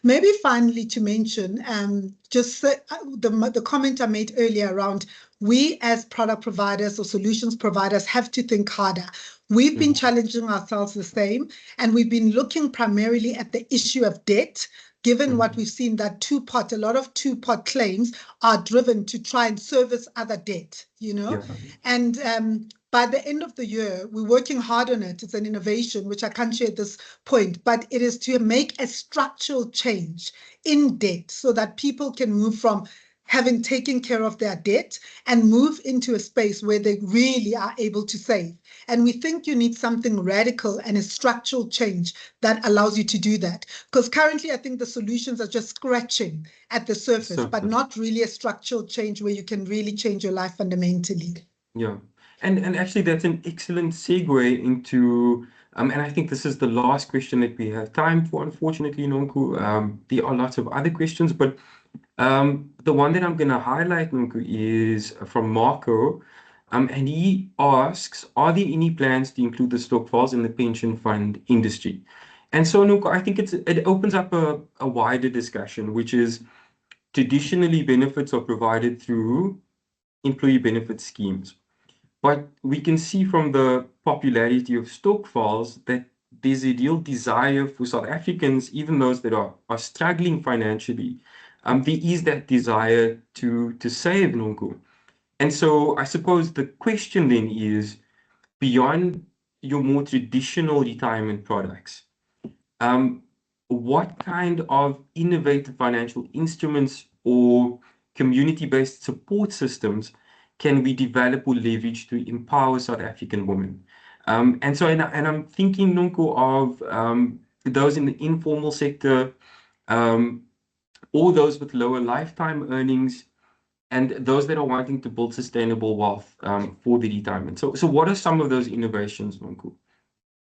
Maybe finally to mention, just the comment I made earlier around we as product providers or solutions providers have to think harder. We've been challenging ourselves the same, and we've been looking primarily at the issue of debt, given what we've seen that a lot of two-pot claims are driven to try and service other debt, you know? And by the end of the year, we're working hard on it. It's an innovation, which I can't share at this point, but it is to make a structural change in debt so that people can move from having taken care of their debt and move into a space where they really are able to save. And we think you need something radical and a structural change that allows you to do that. Because currently, I think the solutions are just scratching at the surface, but not really a structural change where you can really change your life fundamentally. Yeah. And actually, that's an excellent segue into, and I think this is the last question that we have time for, unfortunately, Nonku. There are lots of other questions, but the one that I'm going to highlight, Nonku, is from Marco, and he asks, are there any plans to include the stokvels in the pension fund industry? And so, Nonku, I think it opens up a wider discussion, which is traditionally benefits are provided through employee benefit schemes. But we can see from the popularity of stokvels that there's a real desire for South Africans, even those that are struggling financially, there is that desire to save, Nonku. And so I suppose the question then is, beyond your more traditional retirement products, what kind of innovative financial instruments or community-based support systems can we develop or leverage to empower South African women? And I'm thinking, Nonku, of those in the informal sector, or those with lower lifetime earnings, and those that are wanting to build sustainable wealth for the retirement. So what are some of those innovations, Nonku?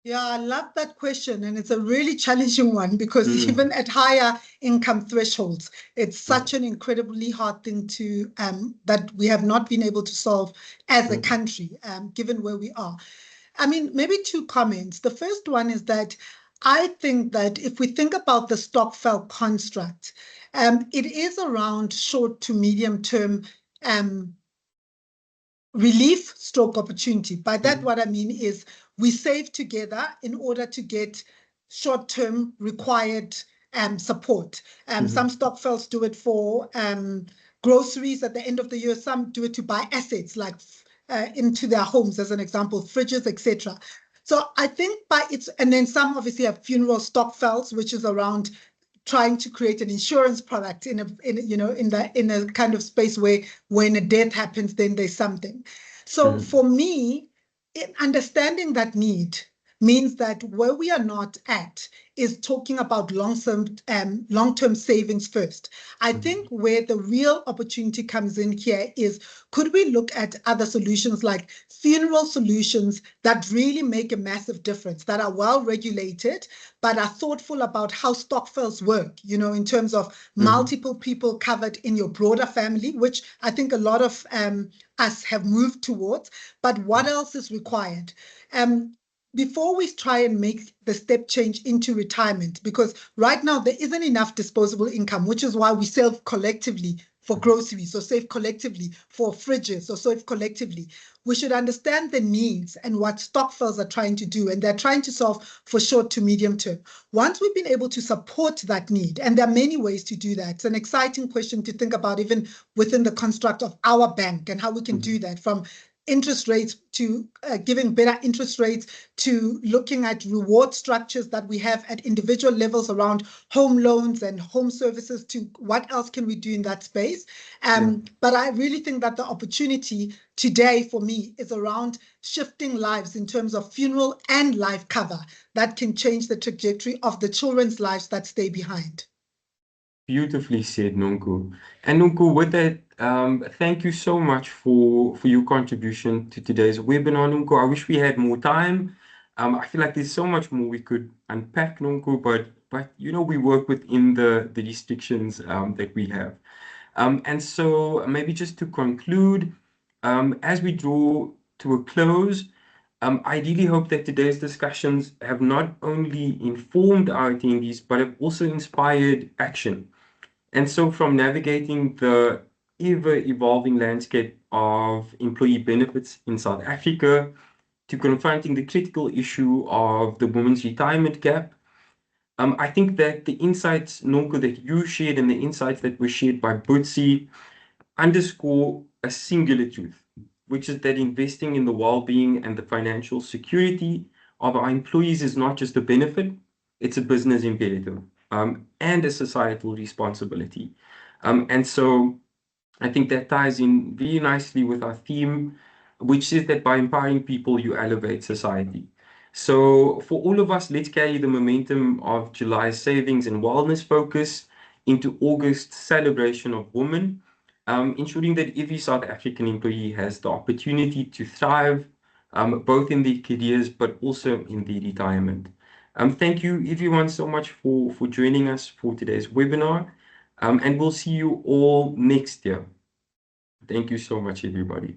Yeah, I love that question. And it's a really challenging one because even at higher income thresholds, it's such an incredibly hard thing to that we have not been able to solve as a country, given where we are. I mean, maybe 2 comments. The first one is that I think that if we think about the stokvel construct, it is around short to medium term relief stroke opportunity. By that, what I mean is we save together in order to get short-term required support. Some stokvels do it for groceries at the end of the year. Some do it to buy assets like into their homes, as an example, fridges, etc. So I think and then some obviously have funeral stokvels, which is around trying to create an insurance product in a kind of space where when a death happens, then there's something. So for me, understanding that need means that where we are not at is talking about long-term savings first. I think where the real opportunity comes in here is, could we look at other solutions like funeral solutions that really make a massive difference, that are well regulated, but are thoughtful about how stokvels work, in terms of multiple people covered in your broader family, which I think a lot of us have moved towards. But what else is required? before we try and make the step change into retirement, because right now there isn't enough disposable income, which is why we save collectively for groceries, or save collectively for fridges, or save collectively. We should understand the needs and what stokvels are trying to do, and they're trying to solve for short to medium term. Once we've been able to support that need, and there are many ways to do that, it's an exciting question to think about even within the construct of our bank and how we can do that, from interest rates to giving better interest rates, to looking at reward structures that we have at individual levels around home loans and home services, to what else can we do in that space. But I really think that the opportunity today for me is around shifting lives in terms of funeral and life cover that can change the trajectory of the children's lives that stay behind. Beautifully said, Nonku. And Nonku, with that, thank you so much for your contribution to today's webinar, Nonku. I wish we had more time. I feel like there's so much more we could unpack, Nonku, but you know, we work within the restrictions that we have. And so maybe just to conclude, as we draw to a close, I really hope that today's discussions have not only informed our attendees, but have also inspired action. And so from navigating the ever-evolving landscape of employee benefits in South Africa to confronting the critical issue of the women's retirement gap, I think that the insights, Nonku, that you shared and the insights that were shared by Butsi underscore a singular truth, which is that investing in the well-being and the financial security of our employees is not just a benefit, it's a business imperative. And a societal responsibility. And so I think that ties in very nicely with our theme, which is that by empowering people, you elevate society. So for all of us, let's carry the momentum of July's savings and wellness focus into August's celebration of women, ensuring that every South African employee has the opportunity to thrive, both in their careers, but also in their retirement. Thank you everyone so much for joining us for today's webinar, and we'll see you all next year. Thank you so much, everybody.